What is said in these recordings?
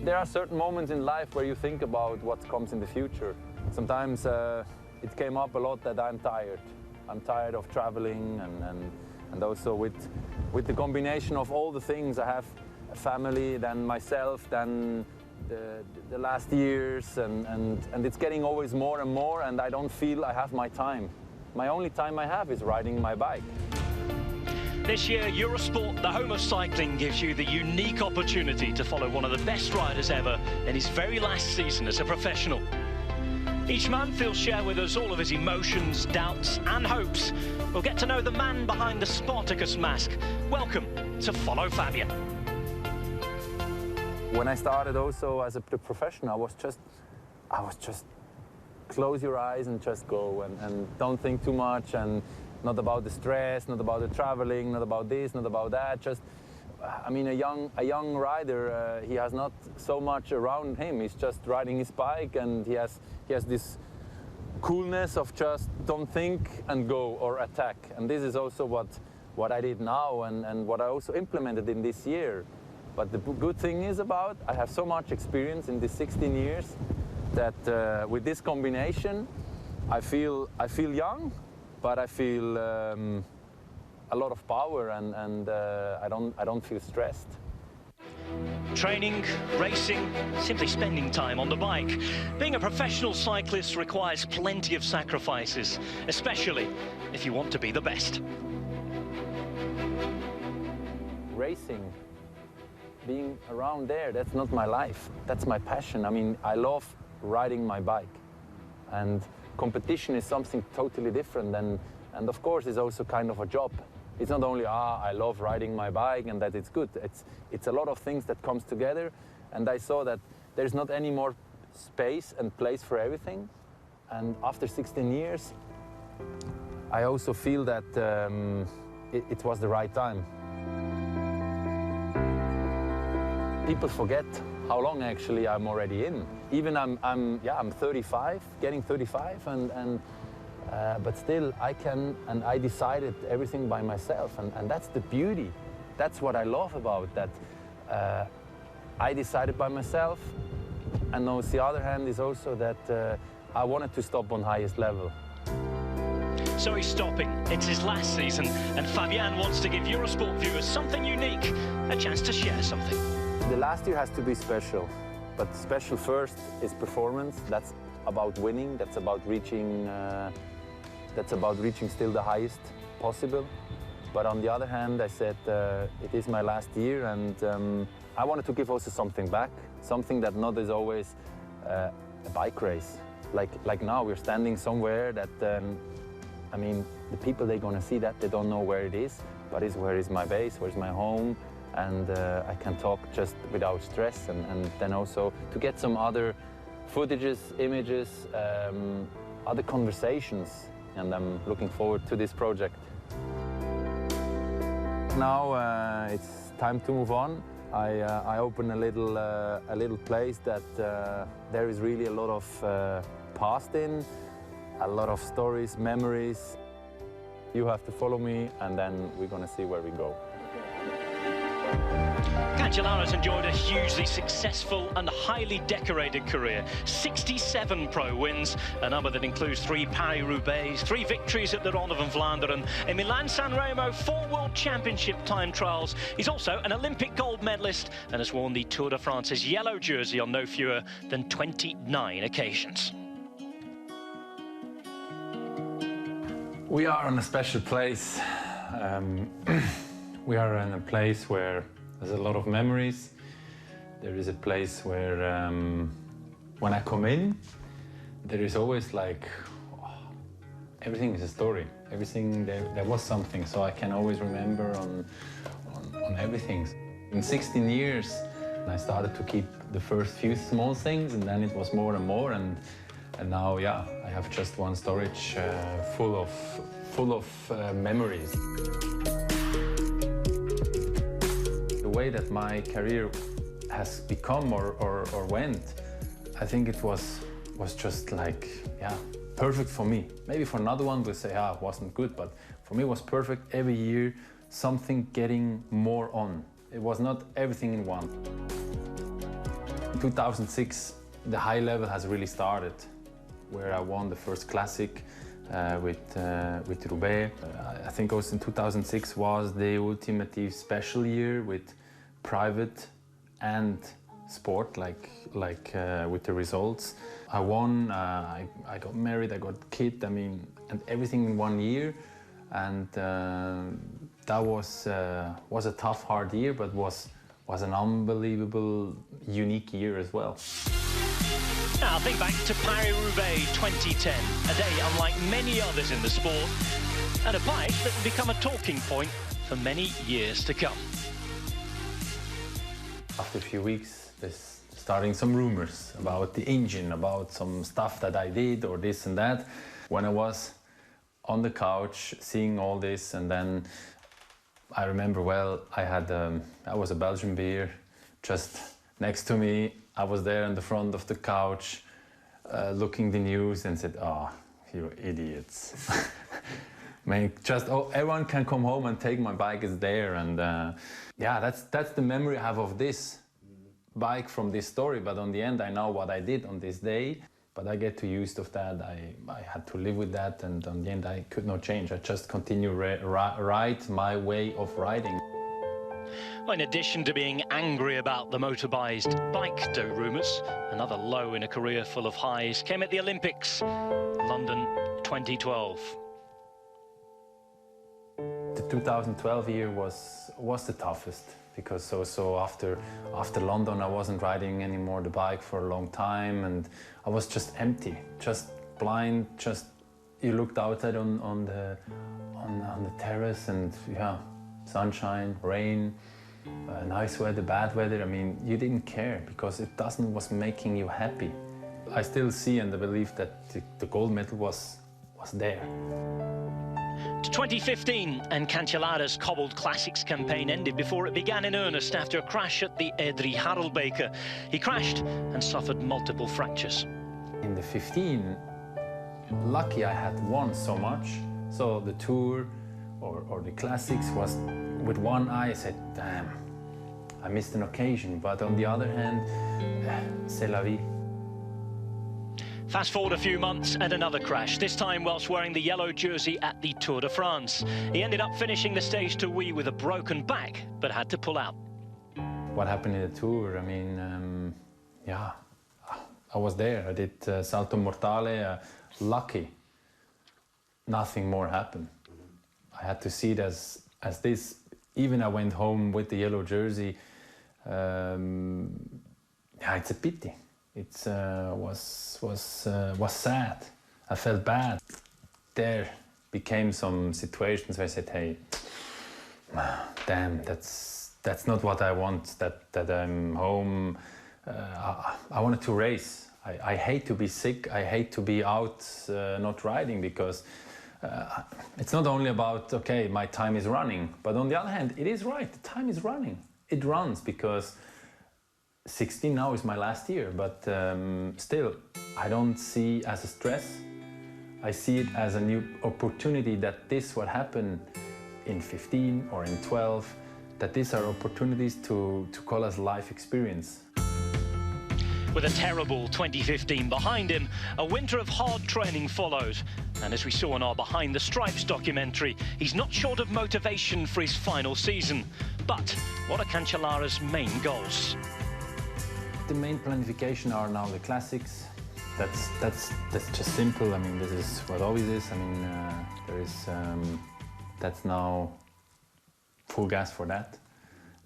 There are certain moments in life where you think about what comes in the future. Sometimes it came up a lot that I'm tired. I'm tired of traveling and also with the combination of all the things. I have a family, then myself, then the last years, and it's getting always more and more, and I don't feel I have my time. My only time I have is riding my bike. This year, Eurosport, the home of cycling, gives you the unique opportunity to follow one of the best riders ever in his very last season as a professional. Each month, he'll share with us all of his emotions, doubts and hopes. We'll get to know the man behind the Spartacus mask. Welcome to Follow Fabian. When I started also as a professional, I was just close your eyes and just go and don't think too much, and not about the stress, not about the traveling, not about this, not about that. Just, I mean, a young rider, he has not so much around him. He's just riding his bike, and he has this coolness of just don't think and go or attack. And this is also what I did now and what I also implemented in this year. But the good thing is I have so much experience in these 16 years that with this combination, I feel young, but I feel a lot of power, and I don't feel stressed. Training, racing, simply spending time on the bike. Being a professional cyclist requires plenty of sacrifices, especially if you want to be the best. Racing, being around there, that's not my life. That's my passion. I mean, I love riding my bike. And competition is something totally different, and of course it's also kind of a job. It's not only, I love riding my bike and that it's good. It's a lot of things that comes together, and I saw that there's not any more space and place for everything. And after 16 years, I also feel that it was the right time. People forget how long actually I'm already in. Even I'm 35, getting 35, but still I can, and I decided everything by myself, and that's the beauty. That's what I love about that. I decided by myself, and on the other hand is also that I wanted to stop on highest level. So he's stopping. It's his last season, and Fabian wants to give Eurosport viewers something unique, a chance to share something. The last year has to be special, but special first is performance. That's about winning. That's about reaching still the highest possible. But on the other hand, I said it is my last year, and I wanted to give also something back, something that not is always a bike race. Like now, we're standing somewhere that I mean, the people they're gonna see that they don't know where it is, but it's where is my base, where's my home. And I can talk just without stress, and then also to get some other footages, images, other conversations, and I'm looking forward to this project. Now it's time to move on. I open a little place that there is really a lot of past in, a lot of stories, memories. You have to follow me, and then we're gonna see where we go. Cancellara's enjoyed a hugely successful and highly decorated career. 67 pro wins, a number that includes 3 Paris-Roubaix, 3 victories at the Ronde van Vlaanderen, in Milan-San Remo, 4 World Championship time trials. He's also an Olympic gold medalist and has worn the Tour de France's yellow jersey on no fewer than 29 occasions. We are in a special place. We are in a place where there's a lot of memories. There is a place where when I come in, there is always like, everything is a story. Everything, there was something, so I can always remember on everything. In 16 years, I started to keep the first few small things, and then it was more and more, and now, yeah, I have just one storage full of memories. The way that my career has become or went, I think it was just like, yeah, perfect for me. Maybe for another one will say, it wasn't good, but for me it was perfect. Every year, something getting more on. It was not everything in one. 2006, the high level has really started, where I won the first classic with Roubaix. I think also in 2006 was the ultimate special year with private and sport, like with the results. I won, I got married, I got a kid, I mean, and everything in 1 year. And that was a tough, hard year, but was an unbelievable, unique year as well. Now think back to Paris-Roubaix 2010, a day unlike many others in the sport, and a bike that will become a talking point for many years to come. After a few weeks, there's starting some rumors about the engine, about some stuff that I did or this and that. When I was on the couch seeing all this, and then I remember, well, I was a Belgian beer just next to me. I was there in the front of the couch looking the news and said, "Oh, you idiots." Man, everyone can come home and take my bike, is there. And yeah, that's the memory I have of this bike from this story. But on the end, I know what I did on this day. But I get too used of that. I had to live with that, and on the end, I could not change. I just continue ride my way of riding. Well, in addition to being angry about the motorised bike dough rumours, another low in a career full of highs came at the Olympics, London 2012. The 2012 year was the toughest, because so after London I wasn't riding anymore the bike for a long time, and I was just empty, just blind. Just you looked outside on the terrace, and yeah, sunshine, rain, nice weather, bad weather. I mean, you didn't care because it was making you happy. I still see and believe that the gold medal was there. To 2015, and Cancellara's cobbled classics campaign ended before it began in earnest after a crash at the Edri Harelbeke. He crashed and suffered multiple fractures. In the 15, lucky I had won so much, so the Tour or the classics was with one eye. I said, damn, I missed an occasion. But on the other hand, c'est la vie. Fast forward a few months and another crash, this time whilst wearing the yellow jersey at the Tour de France. He ended up finishing the stage to wee with a broken back, but had to pull out. What happened in the Tour? I mean, yeah, I was there. I did Salto Mortale, lucky. Nothing more happened. I had to see it as this. Even I went home with the yellow jersey. Yeah, it's a pity. It was sad. I felt bad. There became some situations where I said, "Hey, damn, that's not what I want. That I'm home. I wanted to race. I hate to be sick. I hate to be out not riding, because it's not only about, okay, my time is running, but on the other hand, it is right. The time is running. It runs because 16 now is my last year, but still, I don't see as a stress. I see it as a new opportunity, that this what happened in 15 or in 12, that these are opportunities to call as life experience. With a terrible 2015 behind him, a winter of hard training followed. And as we saw in our Behind the Stripes documentary, he's not short of motivation for his final season. But what are Cancellara's main goals? The main planification are now the classics. That's just simple. I mean, this is what always is. I mean, that's now full gas for that.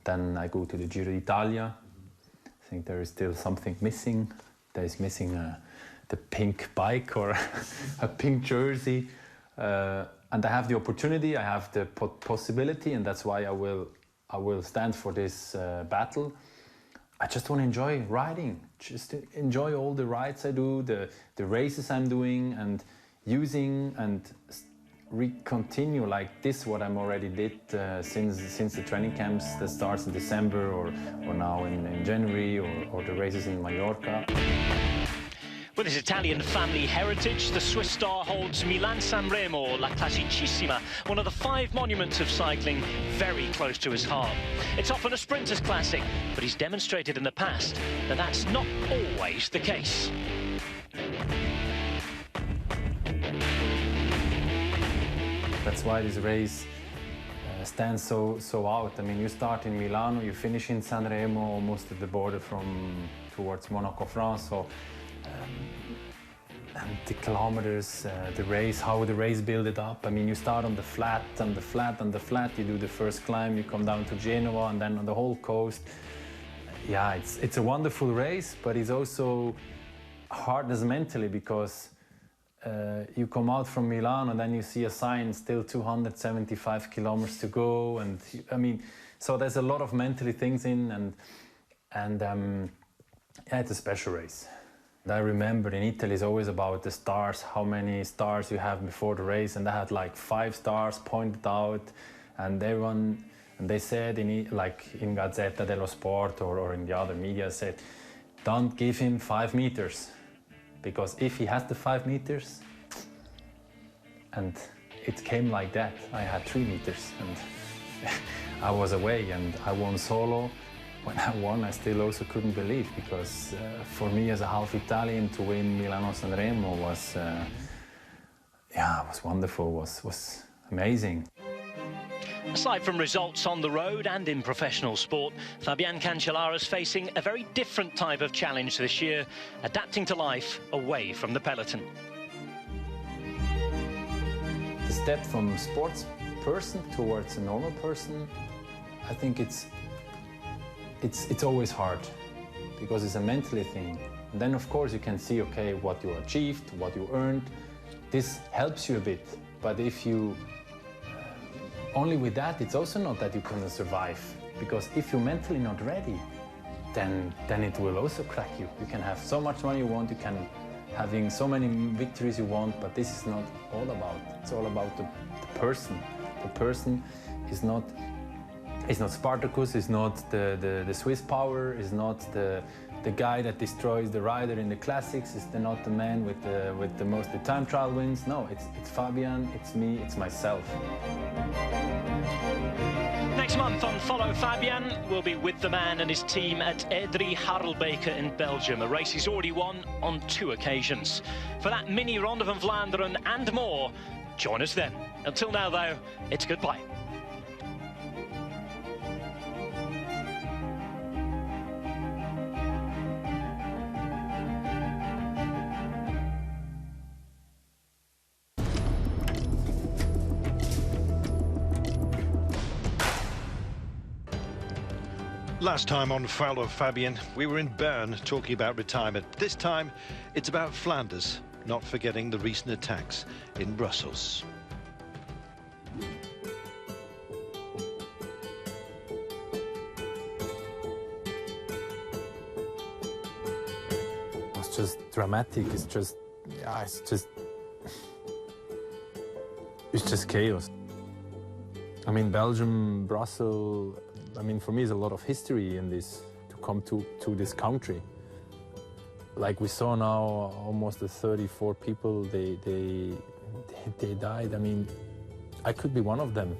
Then I go to the Giro d'Italia. I think there is still something missing. There is missing the pink bike or a pink jersey. And I have the opportunity, I have the possibility, and that's why I will stand for this battle. I just want to enjoy riding, just enjoy all the rides I do, the races I'm doing, and using and continue like this, what I'm already did since the training camps that starts in December or now in January, or the races in Mallorca. With his Italian family heritage, the Swiss star holds Milan-San Remo, La Classicissima, one of the 5 monuments of cycling, very close to his heart. It's often a sprinter's classic, but he's demonstrated in the past that that's not always the case. That's why this race stands so out. I mean, you start in Milano, you finish in San Remo, almost at the border towards Monaco, France. So, and the kilometers, the race, how the race built it up. I mean, you start on the flat, on the flat, on the flat. You do the first climb, you come down to Genoa, and then on the whole coast. Yeah, it's a wonderful race, but it's also hardness mentally, because you come out from Milan and then you see a sign, still 275 kilometers to go, and I mean, so there's a lot of mentally things in, and yeah, it's a special race. And I remember in Italy it's always about the stars, how many stars you have before the race, and I had like 5 stars pointed out, and everyone, and they said like in Gazzetta dello Sport or in the other media said, don't give him 5 meters. Because if he has the 5 meters, and it came like that, I had 3 meters, and I was away, and I won solo. When I won, I still also couldn't believe, because for me as a half Italian to win Milano-San Remo was, yeah, was wonderful, was amazing. Aside from results on the road and in professional sport, Fabian Cancellara is facing a very different type of challenge this year, adapting to life away from the peloton. The step from sports person towards a normal person, I think it's always hard, because it's a mentally thing. And then of course you can see, okay, what you achieved, what you earned. This helps you a bit, but if you only with that, it's also not that you can survive, because if you're mentally not ready, then it will also crack you. You can have so much money you want, you can having so many victories you want, but this is not all about. It's all about the person. The person is not Spartacus, is not the Swiss power, is not the guy that destroys the rider in the classics, is not the man with the most time trial wins. No, it's Fabian, it's me, it's myself. Next month on Follow Fabian, we'll be with the man and his team at Edry Harelbeke in Belgium, a race he's already won on 2 occasions. For that mini Ronde van Vlaanderen and more, join us then. Until now, though, it's goodbye. Last time on Follow Fabian, we were in Bern talking about retirement. This time, it's about Flanders, not forgetting the recent attacks in Brussels. It's just dramatic. It's just, yeah, it's just chaos. I mean, Belgium, Brussels. I mean, for me, there's a lot of history in this, to come to this country. Like we saw now, almost 34 people, they died. I mean, I could be one of them.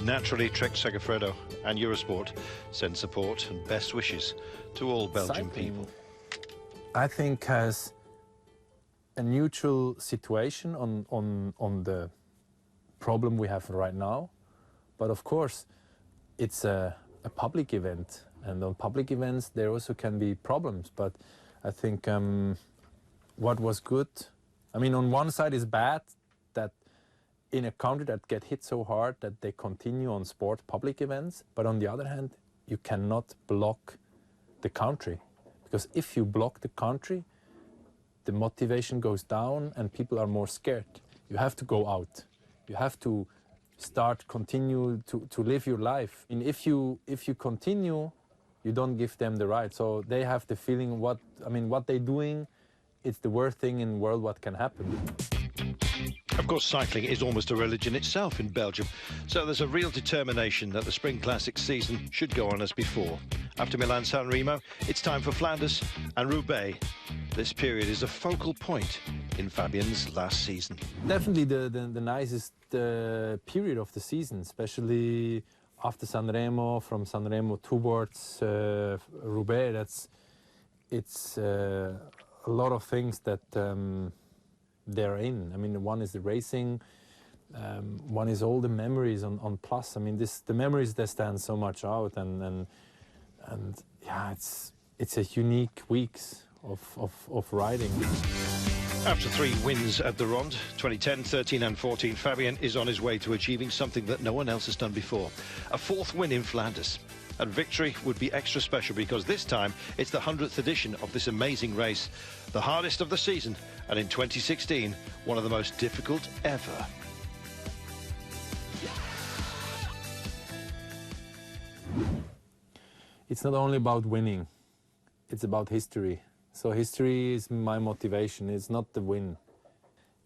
Naturally, Trek Segafredo and Eurosport send support and best wishes to all Belgian people. I think has a neutral situation on the problem we have right now. But of course, it's a public event, and on public events there also can be problems. But I think what was good, I mean, on one side is bad that in a country that get hit so hard that they continue on sport public events. But on the other hand, you cannot block the country, because if you block the country, the motivation goes down and people are more scared. You have to go out. You have to continue to live your life. And if you continue, you don't give them the right. So they have the feeling what they're doing, it's the worst thing in the world what can happen. Of course, cycling is almost a religion itself in Belgium, so there's a real determination that the Spring Classics season should go on as before. After Milan-San Remo, it's time for Flanders and Roubaix. This period is a focal point in Fabian's last season. Definitely the nicest period of the season, especially after Sanremo, from Sanremo towards Roubaix. It's a lot of things that they're in. I mean, one is the racing, one is all the memories on plus. I mean, the memories that stand so much out, and yeah, it's a unique weeks of riding. After 3 wins at the Ronde, 2010, 13 and 14, Fabian is on his way to achieving something that no one else has done before. A 4th win in Flanders. And victory would be extra special because this time it's the 100th edition of this amazing race. The hardest of the season, and in 2016, one of the most difficult ever. It's not only about winning, it's about history. So history is my motivation, it's not the win.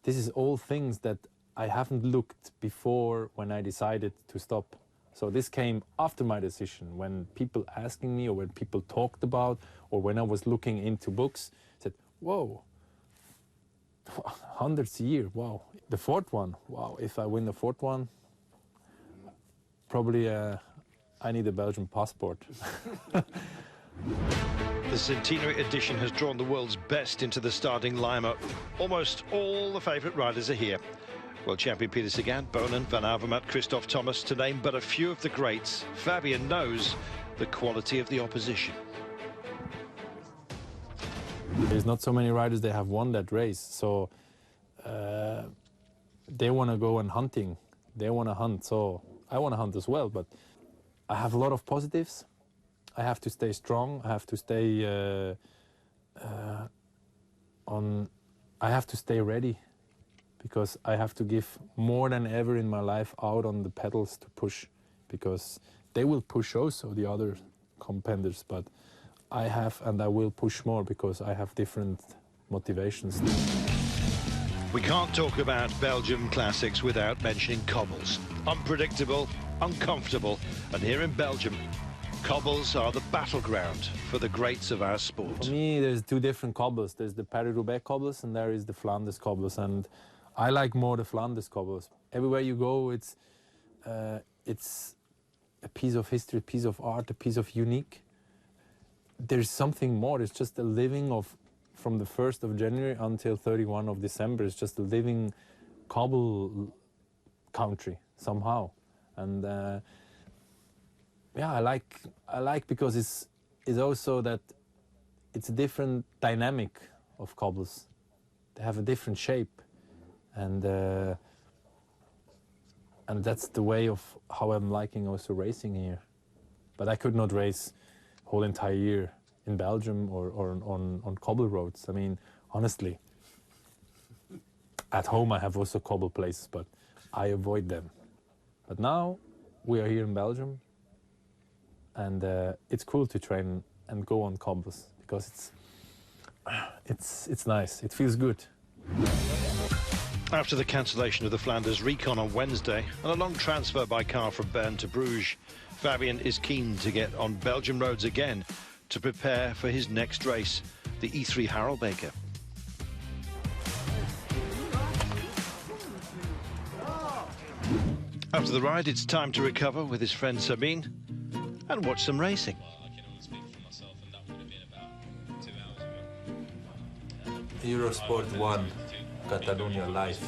This is all things that I haven't looked before when I decided to stop. So this came after my decision, when people asking me or when people talked about, or when I was looking into books, said, whoa, 100th year, wow. The 4th one, wow, if I win the 4th one, probably I need a Belgian passport. The centenary edition has drawn the world's best into the starting lineup. Almost all the favourite riders are here. World champion Peter Sagan, Bonen, Van Avermaet, Christoph Thomas, to name but a few of the greats. Fabian knows the quality of the opposition. There's not so many riders that have won that race, so they want to go on hunting. They want to hunt, so I want to hunt as well, but I have a lot of positives. I have to stay strong. I have to stay I have to stay ready, because I have to give more than ever in my life out on the pedals to push, because they will push also, the other competitors, but I have and I will push more because I have different motivations. We can't talk about Belgium classics without mentioning cobbles. Unpredictable, uncomfortable, and here in Belgium, cobbles are the battleground for the greats of our sport. For me, there's 2 different cobbles. There's the Paris-Roubaix cobbles and there is the Flanders cobbles, and I like more the Flanders cobbles. Everywhere you go, it's a piece of history, a piece of art, a piece of unique. There's something more. It's just a living of, from the 1st of January until 31 of December. It's just a living cobble country somehow, and yeah, I like because it's also that it's a different dynamic of cobbles. They have a different shape, and that's the way of how I'm liking also racing here. But I could not race whole entire year in Belgium or on cobble roads. I mean, honestly, at home I have also cobble places, but I avoid them. But now we are here in Belgium, and it's cool to train and go on cobbles because it's nice. It feels good. After the cancellation of the Flanders Recon on Wednesday and a long transfer by car from Bern to Bruges, Fabian is keen to get on Belgian roads again to prepare for his next race, the E3 Harelbeke. After the ride, it's time to recover with his friend Sabine and watch some racing. Eurosport 1, Catalonia live.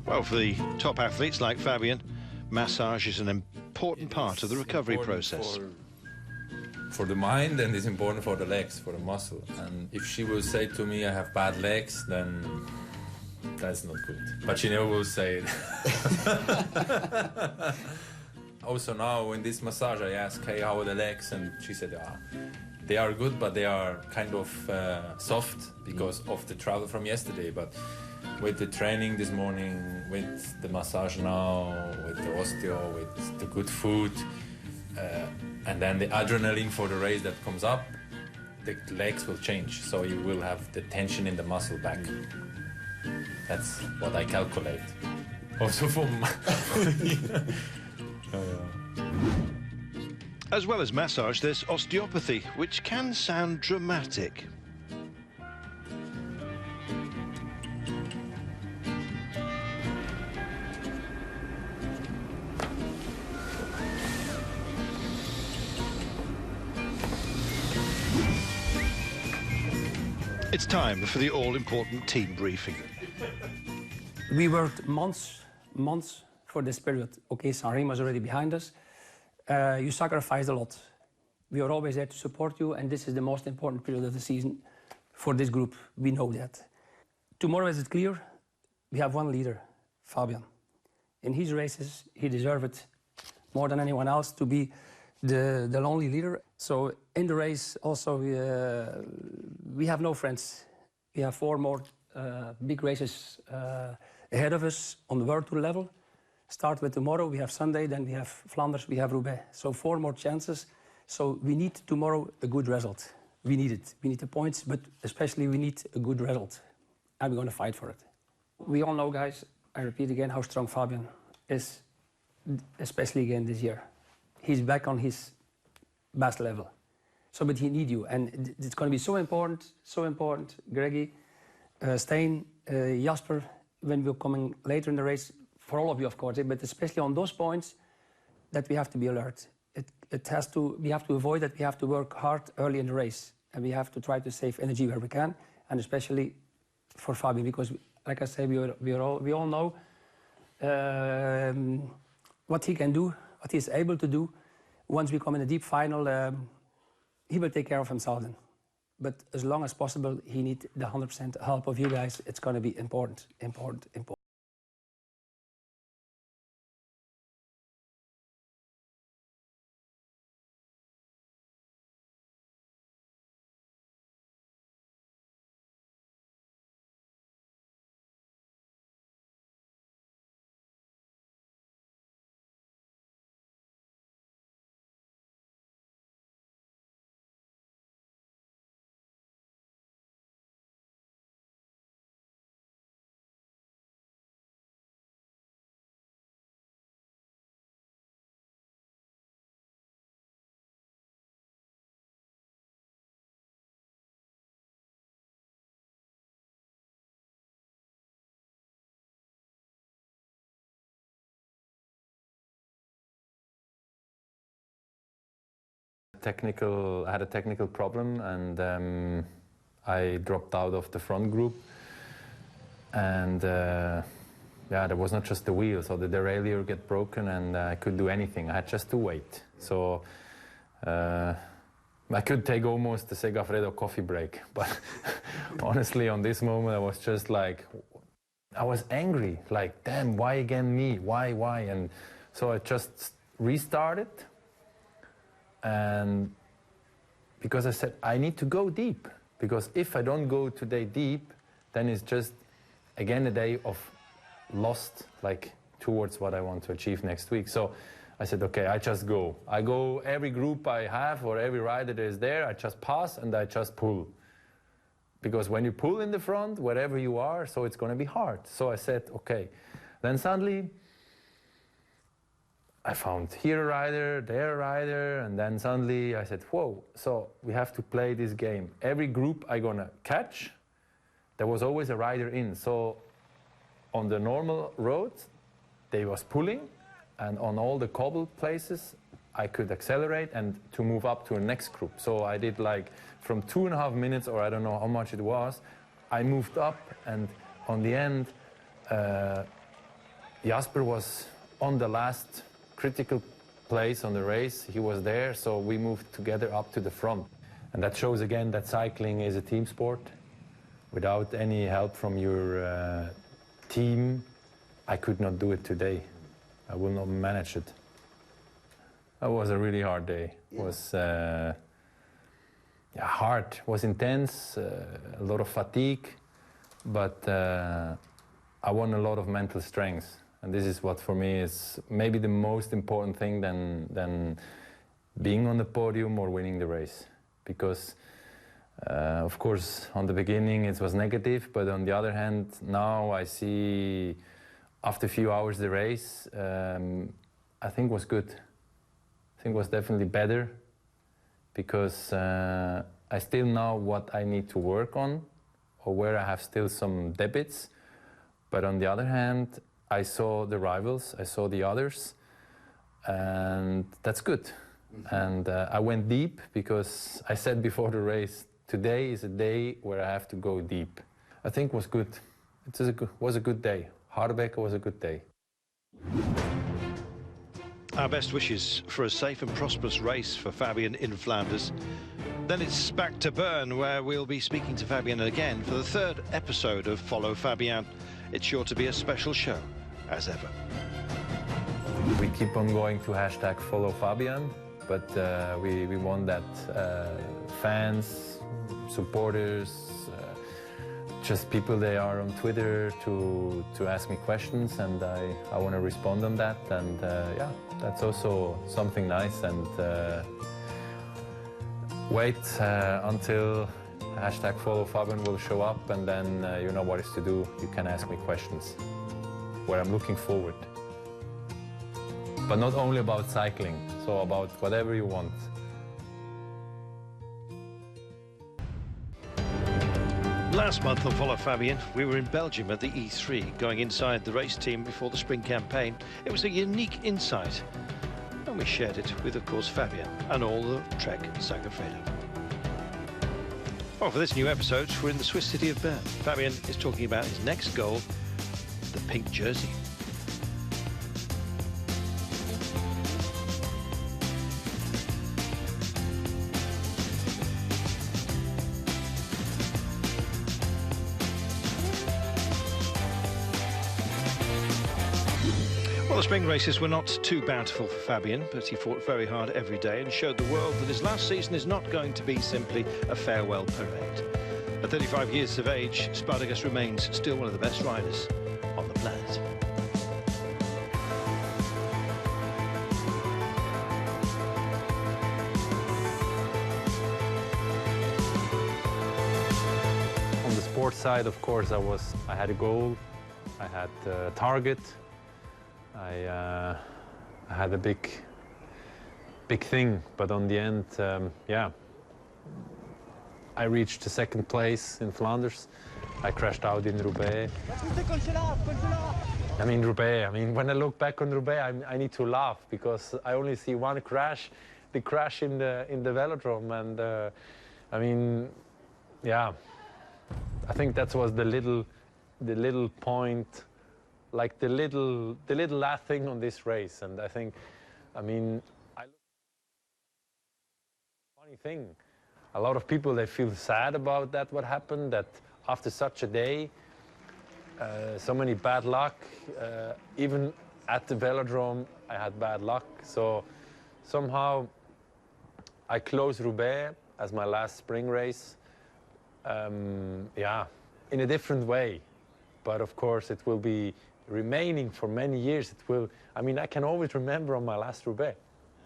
Well, for the top athletes like Fabian, massage is an important part of the recovery process. For the mind, and it's important for the legs, for the muscle. And if she will say to me I have bad legs, then that's not good. But she never will say it. Also now in this massage I asked, hey, how are the legs? And she said, they are good, but they are kind of soft because of the travel from yesterday. But with the training this morning, with the massage now, with the osteo, with the good food, and then the adrenaline for the race that comes up, the legs will change. So you will have the tension in the muscle back. That's what I calculate. Also for As well as massage, there's osteopathy, which can sound dramatic. It's time for the all-important team briefing. We worked months for this period. Okay, Sanremo was already behind us. You sacrificed a lot. We are always there to support you, and this is the most important period of the season for this group. We know that. Tomorrow, is it clear? We have one leader, Fabian. In his races, he deserved it more than anyone else to be the lonely leader. So in the race, also, we have no friends. We have 4 more big races ahead of us on the World Tour level. Start with tomorrow, we have Sunday, then we have Flanders, we have Roubaix. So 4 more chances. So we need tomorrow a good result. We need it. We need the points, but especially we need a good result. And we're going to fight for it. We all know, guys, I repeat again, how strong Fabian is, especially again this year. He's back on his best level. So, but he needs you, and it's going to be so important, Greggy, Stijn, Jasper, when we're coming later in the race, for all of you, of course, but especially on those points, that we have to be alert. We have to avoid that. We have to work hard early in the race, and we have to try to save energy where we can, and especially for Fabian, because, like I say, we all know what he can do, what he's able to do. Once we come in a deep final, he will take care of himself then. But as long as possible, he needs the 100% help of you guys. It's going to be important. I had a technical problem, and I dropped out of the front group. And yeah, there was not just the wheel, so the derailleur get broken, and I couldn't do anything. I had just to wait. So I could take almost the Segafredo coffee break, but honestly, on this moment, I was just like, I was angry. Like, damn, why again me? Why? And so I just restarted. And because I said, I need to go deep, because if I don't go today deep, then it's just, again, a day of lost, like, towards what I want to achieve next week. So I said, okay, I just go. I go every group I have, or every rider that is there, I just pass and I just pull. Because when you pull in the front, wherever you are, so it's going to be hard. So I said, okay. Then suddenly, I found here a rider, there a rider, and then suddenly I said, whoa, so we have to play this game. Every group I'm gonna catch, there was always a rider in. So on the normal road, they was pulling, and on all the cobble places, I could accelerate and to move up to a next group. So I did like from 2.5 minutes, or I don't know how much it was, I moved up, and on the end, Jasper was on the last critical place on the race. He was there, so we moved together up to the front. And that shows again that cycling is a team sport. Without any help from your team, I could not do it today. I will not manage it. It was a really hard day. It was hard, it was intense, a lot of fatigue, but I won a lot of mental strength. And this is what for me is maybe the most important thing than being on the podium or winning the race. Because of course on the beginning it was negative, but on the other hand now I see after a few hours the race I think was good. I think was definitely better because I still know what I need to work on or where I have still some debits. But on the other hand, I saw the rivals, I saw the others, and that's good. And I went deep because I said before the race, today is a day where I have to go deep. I think it was good. Was a good day. Harbecker was a good day. Our best wishes for a safe and prosperous race for Fabian in Flanders. Then it's back to Bern, where we'll be speaking to Fabian again for the third episode of Follow Fabian. It's sure to be a special show, as ever. We keep on going to hashtag Follow Fabian, but we want that fans, supporters, just people they are on Twitter to ask me questions, and I want to respond on that, and yeah, that's also something nice. And wait until hashtag Follow Fabian will show up, and then you know what is to do. You can ask me questions where I'm looking forward. But not only about cycling, so about whatever you want. Last month on Follow Fabian, we were in Belgium at the E3, going inside the race team before the spring campaign. It was a unique insight, and we shared it with, of course, Fabian and all the Trek Segafredo. Well, for this new episode, we're in the Swiss city of Bern. Fabian is talking about his next goal, the pink jersey. Well, the spring races were not too bountiful for Fabian, but he fought very hard every day and showed the world that his last season is not going to be simply a farewell parade. At 35 years of age, Spartacus remains still one of the best riders on the planet. On the sports side, of course, I had a goal, I had a target. I had a big thing, but on the end, yeah, I reached the second place in Flanders. I crashed out in Roubaix. I mean, Roubaix, when I look back on Roubaix, I need to laugh because I only see one crash, the crash in the velodrome, and I mean, yeah, I think that was the little point. Like the little last thing on this race, and I think, funny thing, a lot of people, they feel sad about that, what happened, that after such a day, so many bad luck, even at the velodrome, I had bad luck, so somehow I closed Roubaix as my last spring race, yeah, in a different way, but of course it will be remaining for many years. It will, I can always remember on my last Roubaix,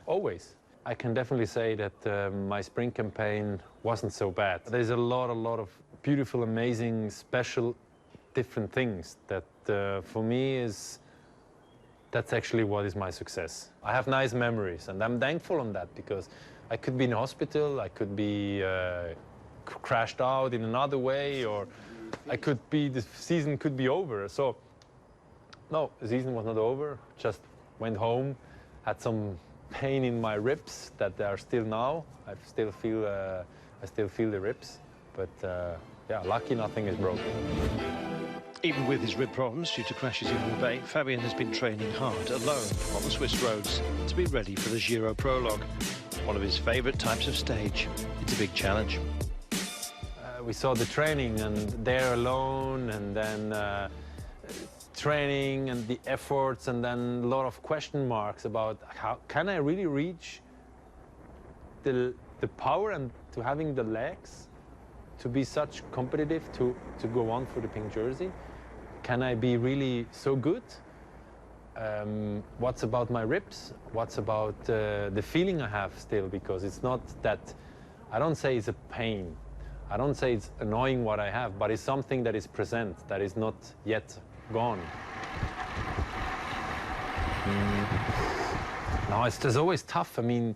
always. I can definitely say that my spring campaign wasn't so bad. There's a lot of beautiful, amazing, special, different things that for me that's actually what is my success. I have nice memories, and I'm thankful on that because I could be in hospital, I could be crashed out in another way, or the season could be over. So. No, the season was not over, just went home, had some pain in my ribs that they are still now. I still feel the ribs, but yeah, lucky nothing is broken. Even with his rib problems due to crashes in Roubaix, Fabian has been training hard, alone, on the Swiss roads to be ready for the Giro Prologue, one of his favourite types of stage. It's a big challenge. We saw the training, and there alone, and then training and the efforts, and then a lot of question marks about how can I really reach the power and to having the legs to be such competitive to go on for the pink jersey. Can I be really so good? What's about my ribs? What's about the feeling I have still? Because it's not that, I don't say it's a pain. I don't say it's annoying what I have, but it's something that is present, that is not yet gone. No, it's just always tough. I mean,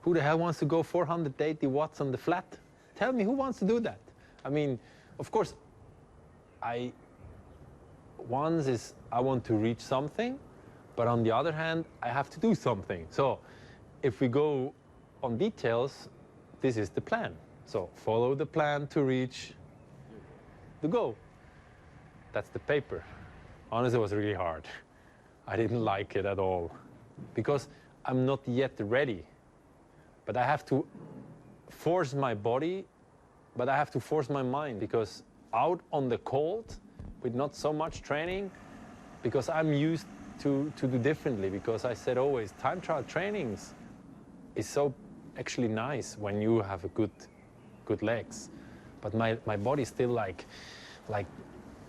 who the hell wants to go 480 watts on the flat? Tell me, who wants to do that? I mean, of course, I want to reach something, but on the other hand, I have to do something. So if we go on details, this is the plan. So follow the plan to reach the goal. That's the paper. Honestly, it was really hard. I didn't like it at all because I'm not yet ready. But I have to force my body, but I have to force my mind, because out on the cold with not so much training, because I'm used to do differently, because I said always time trial trainings is so actually nice when you have a good legs, but my body's still like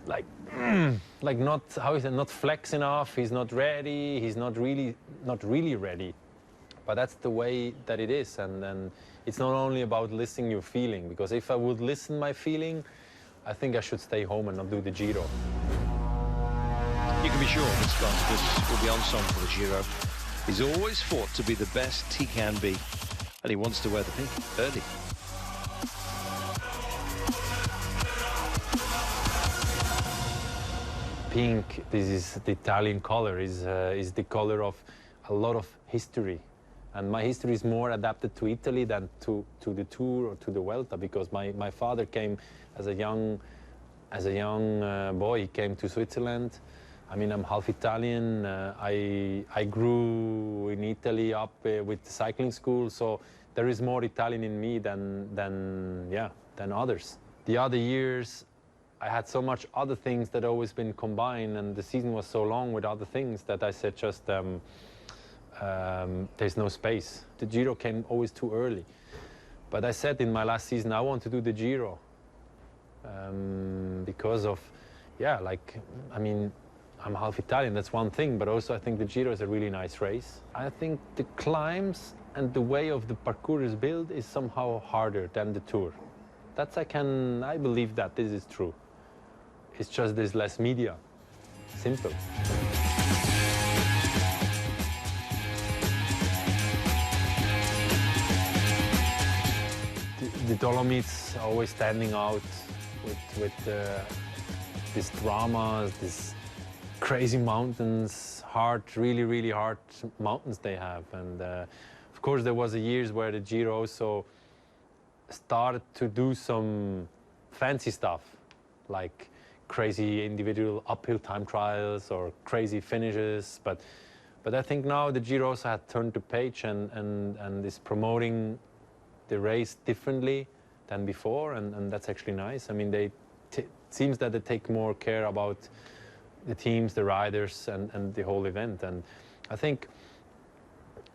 not, how is it, not flex enough. He's not ready. He's not really ready. But that's the way that it is, and it's not only about listening your feeling, because if I would listen my feeling, I think I should stay home and not do the Giro. You can be sure Vince Francis will be on song for the Giro. He's always fought to be the best he can be, and he wants to wear the pink early. Pink, this is the Italian color, is the color of a lot of history. And my history is more adapted to Italy than to the Tour or to the Vuelta, because my father came as a young boy. He came to Switzerland. I mean, I'm half Italian. I grew in Italy up with the cycling school, so there is more Italian in me than others. The other years, I had so much other things that always been combined, and the season was so long with other things that I said just there's no space. The Giro came always too early. But I said in my last season, I want to do the Giro because of, I mean, I'm half Italian, that's one thing, but also I think the Giro is a really nice race. I think the climbs and the way of the parcours is built is somehow harder than the Tour. I believe that this is true. It's just there's less media. Simple. The Dolomites are always standing out with these dramas, these crazy mountains, really hard mountains they have. And of course there was years where the Giro also started to do some fancy stuff, like crazy individual uphill time trials or crazy finishes. But I think now the Giro also had turned the page and is promoting the race differently than before, and that's actually nice. I mean, it seems that they take more care about the teams, the riders, and the whole event. And I think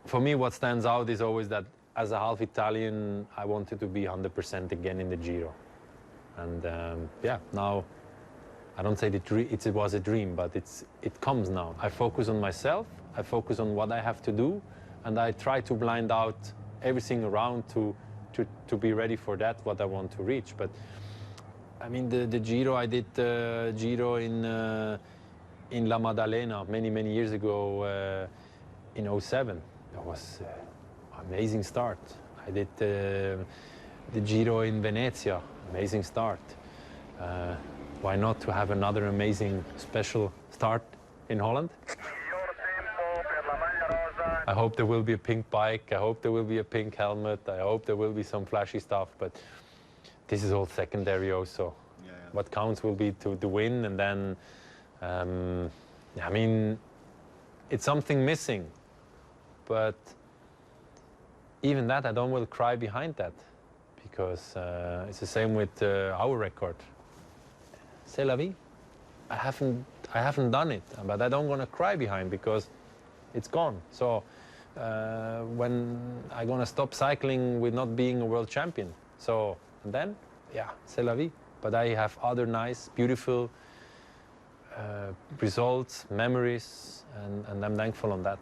for me what stands out is always that as a half Italian, I wanted to be 100% again in the Giro. And now I don't say it was a dream, but it comes now. I focus on myself, I focus on what I have to do, and I try to blind out everything around to be ready for that, what I want to reach. But I mean, the Giro, I did the Giro in La Maddalena many years ago in 2007. That was an amazing start. I did the Giro in Venezia, amazing start. Why not to have another amazing special start in Holland? I hope there will be a pink bike, I hope there will be a pink helmet, I hope there will be some flashy stuff, but this is all secondary also. What counts will be to win, and then, I mean, it's something missing, but even that, I don't will cry behind that, because it's the same with our record. C'est la vie. I haven't done it, but I don't want to cry behind, because it's gone. So when I'm gonna stop cycling with not being a world champion, so and then, c'est la vie. But I have other nice, beautiful results, memories, and I'm thankful on that.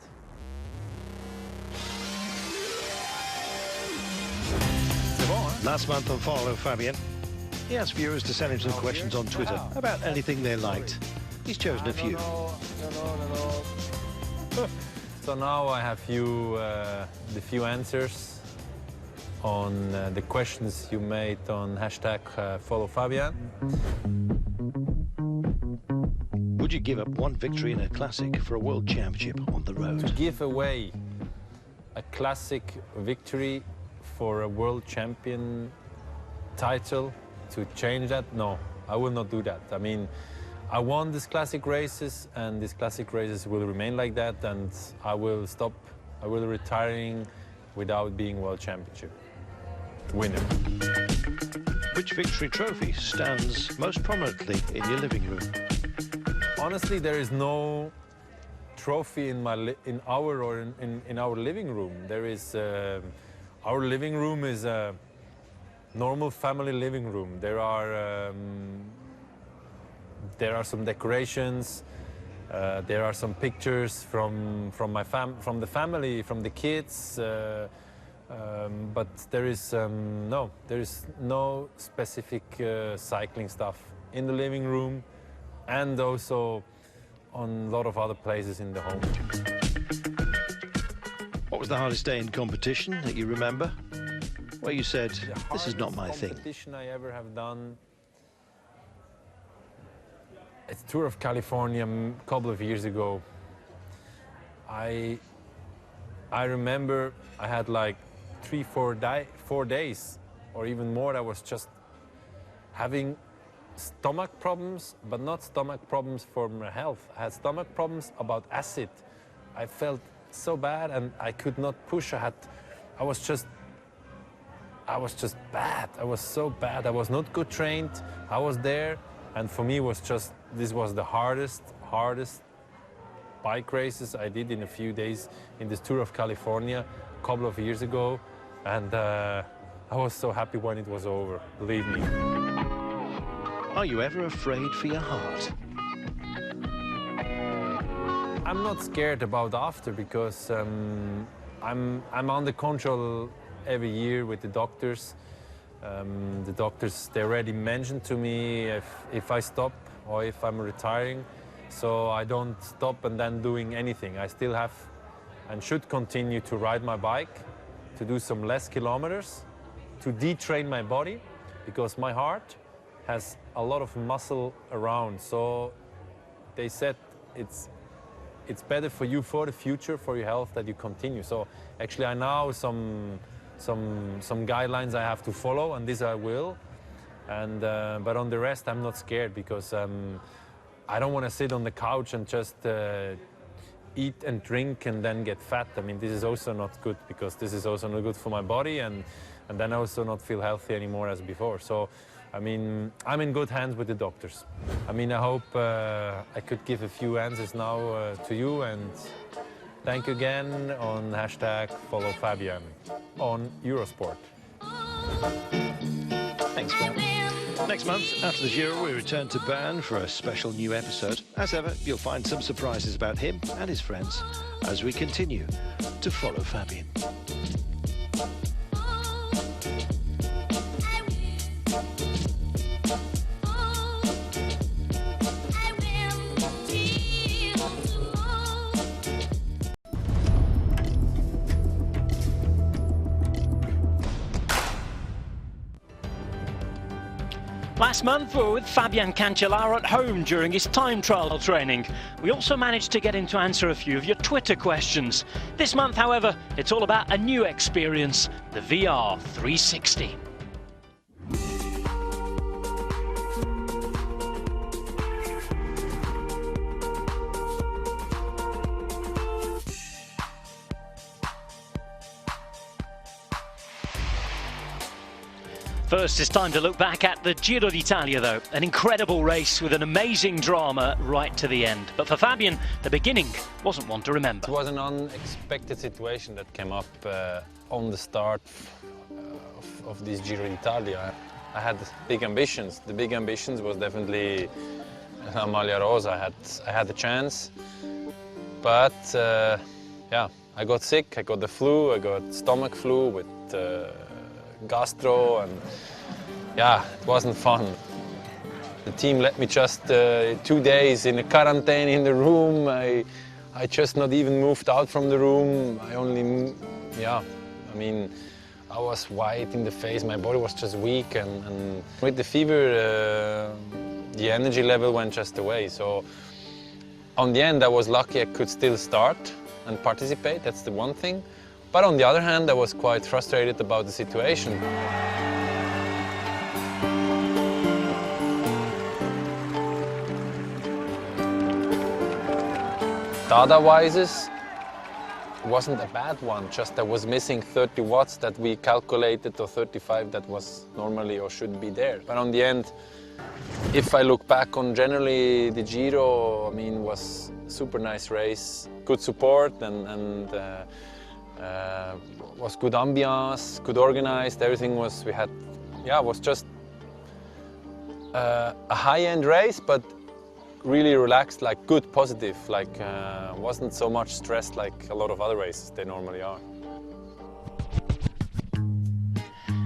Last month on Follow Fabian, he asked viewers to send him some questions on Twitter about anything they liked. He's chosen a few. No. So now I have the few answers on the questions you made on hashtag follow Fabian. Would you give up one victory in a classic for a world championship on the road? To give away a classic victory for a world champion title, to change that, no, I will not do that. I mean, I won these classic races, and these classic races will remain like that, and I will retiring without being world championship winner. Which victory trophy stands most prominently in your living room? Honestly, there is no trophy in our living room. There is our living room is a normal family living room. There are some decorations. There are some pictures from the family, from the kids. But there is no specific cycling stuff in the living room, and also on a lot of other places in the home. What was the hardest day in competition that you remember? Where you said, this is not my thing. The competition I ever have done, it's Tour of California a couple of years ago. I remember I had like 4 days or even more. I was just having stomach problems, but not stomach problems for my health. I had stomach problems about acid. I felt so bad and I could not push. I was just bad. I was so bad. I was not good trained. I was there, and for me this was the hardest bike races I did in a few days in this Tour of California a couple of years ago, and I was so happy when it was over, believe me. Are you ever afraid for your heart? I'm not scared about after, because I'm under control every year with the doctors. The doctors, they already mentioned to me if I stop or if I'm retiring, so I don't stop and then doing anything. I still have and should continue to ride my bike, to do some less kilometers, to detrain my body, because my heart has a lot of muscle around. So they said it's better for you, for the future, for your health, that you continue. So actually I know some guidelines I have to follow, and this I will. And but on the rest I'm not scared, because I don't want to sit on the couch and just eat and drink and then get fat. I mean, this is also not good, because this is also not good for my body, and then also not feel healthy anymore as before. So I mean, I'm in good hands with the doctors. I mean, I hope I could give a few answers now to you, and thank you again on hashtag follow Fabian on Eurosport. Thanks, Bob. Next month, after the Giro, we return to Bern for a special new episode. As ever, you'll find some surprises about him and his friends as we continue to follow Fabian. Last month, we were with Fabian Cancellara at home during his time trial training. We also managed to get him to answer a few of your Twitter questions. This month, however, it's all about a new experience, the VR 360. First, it's time to look back at the Giro d'Italia, though. An incredible race with an amazing drama right to the end. But for Fabian, the beginning wasn't one to remember. It was an unexpected situation that came up on the start of this Giro d'Italia. I had big ambitions. The big ambitions was definitely La Maglia Rosa. I had the chance, but yeah, I got sick. I got the flu. I got stomach flu with gastro, and yeah, it wasn't fun. The team let me just 2 days in a quarantine in the room. I just not even moved out from the room. I only, yeah, I mean, I was white in the face, my body was just weak, and with the fever, the energy level went just away. So on the end, I was lucky I could still start and participate, that's the one thing. But on the other hand, I was quite frustrated about the situation. Data-wise, wasn't a bad one, just I was missing 30 watts that we calculated, or 35 that was normally or should be there. But on the end, if I look back on generally the Giro, I mean, was a super nice race, good support and was good ambiance, good organized, everything was, we had, yeah, it was just a high-end race, but really relaxed, like good, positive, like wasn't so much stressed like a lot of other races they normally are.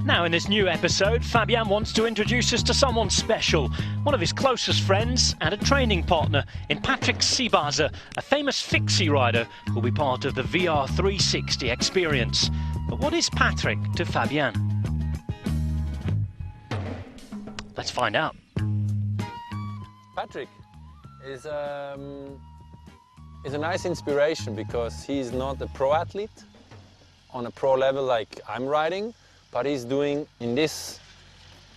Now in this new episode, Fabian wants to introduce us to someone special, one of his closest friends and a training partner in Patrick Seebazer, a famous fixie rider who'll be part of the VR 360 experience. But what is Patrick to Fabian? Let's find out. Patrick is a nice inspiration because he's not a pro athlete on a pro level like I'm riding, but he's doing in this,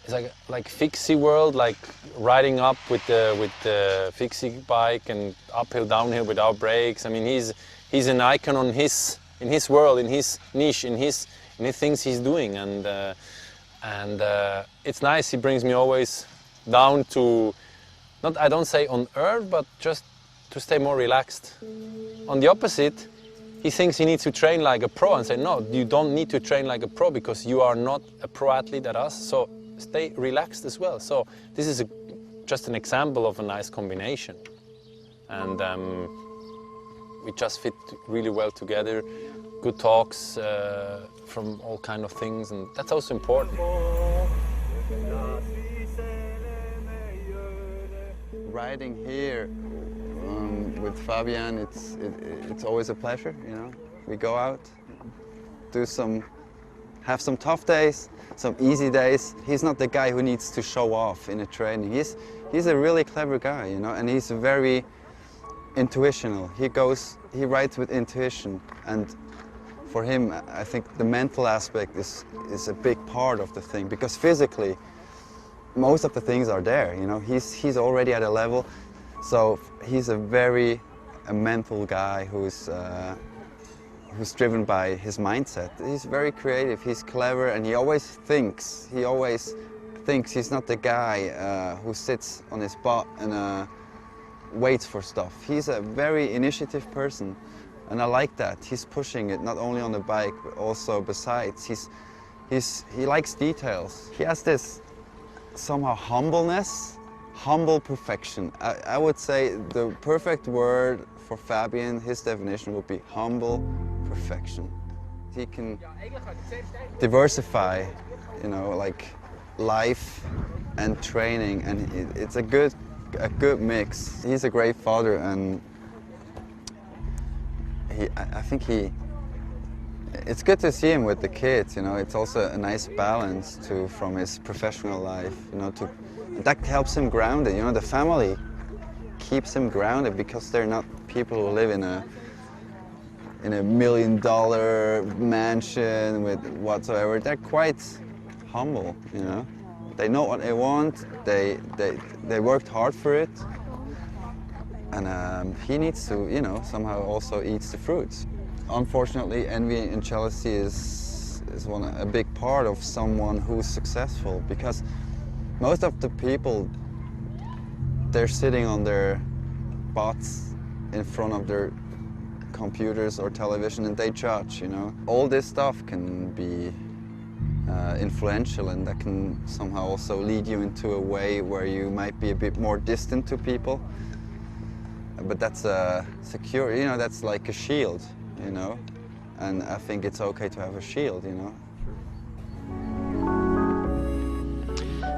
it's like fixie world, like riding up with the fixie bike and uphill, downhill without brakes. I mean, he's an icon in his world, in his niche, in his things he's doing, and it's nice. He brings me always down to, not, I don't say on earth, but just to stay more relaxed. On the opposite, he thinks he needs to train like a pro, and say, no, you don't need to train like a pro because you are not a pro athlete at us, so stay relaxed as well. So this is just an example of a nice combination. And we just fit really well together, good talks from all kind of things, and that's also important. Riding here with Fabian, it's always a pleasure, you know. We go out, have some tough days, some easy days. He's not the guy who needs to show off in a training. He's a really clever guy, you know, and he's very intuitional. He rides with intuition, and for him, I think the mental aspect is a big part of the thing, because physically, most of the things are there, you know. He's already at a level, so he's a mental guy who's driven by his mindset. He's very creative, he's clever, and he always thinks. He's not the guy who sits on his butt and waits for stuff. He's a very initiative person, and I like that. He's pushing it not only on the bike, but also besides. He likes details. He has this somehow humble perfection. I would say the perfect word for Fabian, his definition would be humble perfection. He can diversify, you know, like life and training, and it's a good mix. He's a great father, and I think it's good to see him with the kids, you know. It's also a nice balance from his professional life, you know, that helps him grounded, you know. The family keeps him grounded because they're not people who live in a $1 million mansion with whatsoever. They're quite humble, you know. They know what they want, they worked hard for it, and he needs to, you know, somehow also eats the fruits. Unfortunately, envy and jealousy is a big part of someone who's successful, because most of the people, they're sitting on their butts in front of their computers or television, and they judge, you know. All this stuff can be influential, and that can somehow also lead you into a way where you might be a bit more distant to people. But that's secure, you know, that's like a shield, you know, and I think it's okay to have a shield, you know.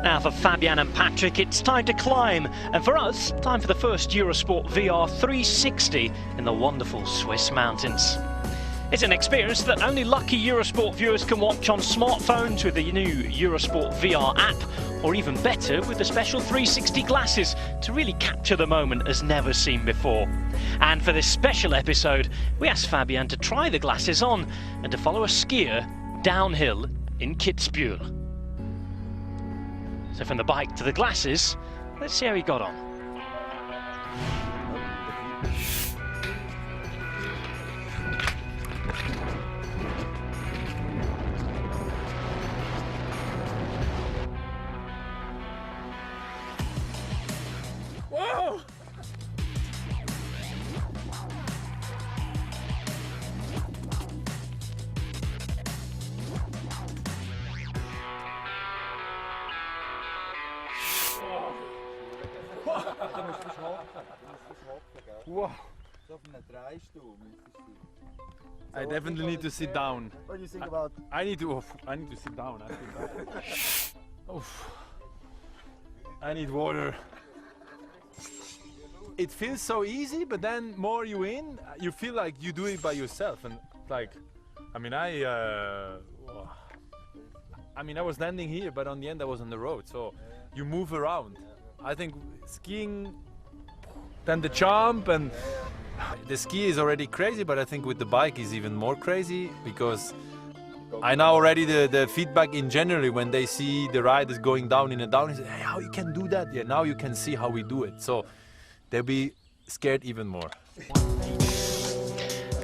Now for Fabian and Patrick, it's time to climb. And for us, time for the first Eurosport VR 360 in the wonderful Swiss mountains. It's an experience that only lucky Eurosport viewers can watch on smartphones with the new Eurosport VR app, or even better with the special 360 glasses to really capture the moment as never seen before. And for this special episode, we asked Fabian to try the glasses on and to follow a skier downhill in Kitzbühel. So from the bike to the glasses, let's see how he got on. Whoa! Wow. I definitely need to sit down. What do you think about? I need to sit down. I need water. It feels so easy, but then more you you feel like you do it by yourself, and like, I mean, I was landing here, but on the end I was on the road, so you move around. I think skiing, then the jump, and the ski is already crazy, but I think with the bike is even more crazy, because I know already the feedback in general when they see the riders going down in a down, say, hey, how you can do that? Yeah, now you can see how we do it. So they'll be scared even more.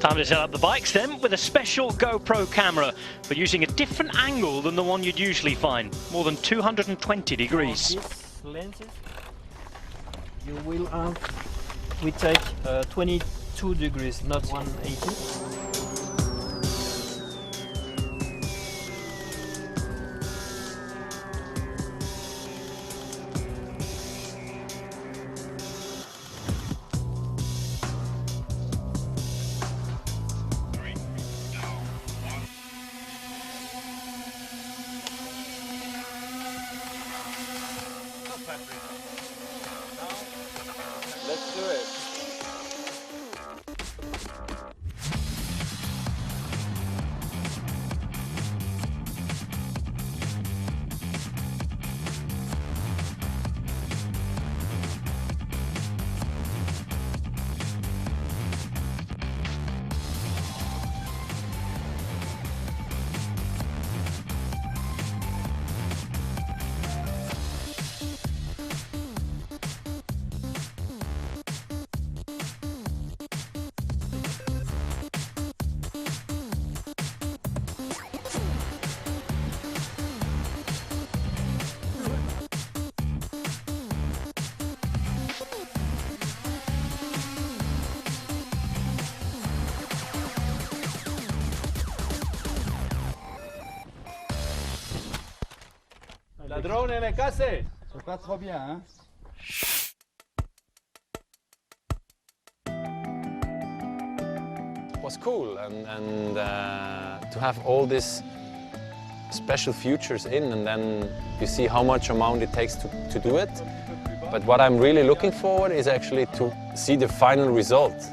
Time to set up the bikes then with a special GoPro camera, but using a different angle than the one you'd usually find, more than 220 degrees. These lenses, you will have, we take 22 degrees, not 180. Let's do it. Ladrone le casse! C'est pas trop bien, hein? It was cool, and to have all these special features in, and then you see how much amount it takes to do it. But what I'm really looking forward is actually to see the final result,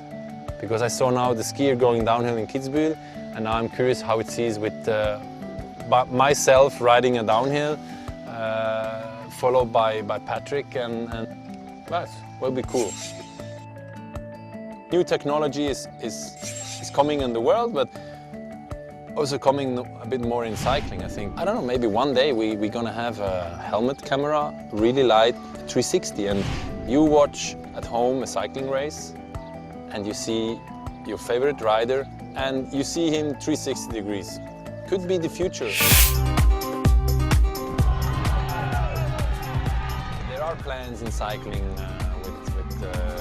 because I saw now the skier going downhill in Kitzbühel, and now I'm curious how it sees with myself riding a downhill, followed by Patrick, and that will be cool. New technology is coming in the world, but also coming a bit more in cycling, I think. I don't know, maybe one day we're gonna have a helmet camera, really light, 360, and you watch at home a cycling race, and you see your favorite rider, and you see him 360 degrees. Could be the future. There are plans in cycling with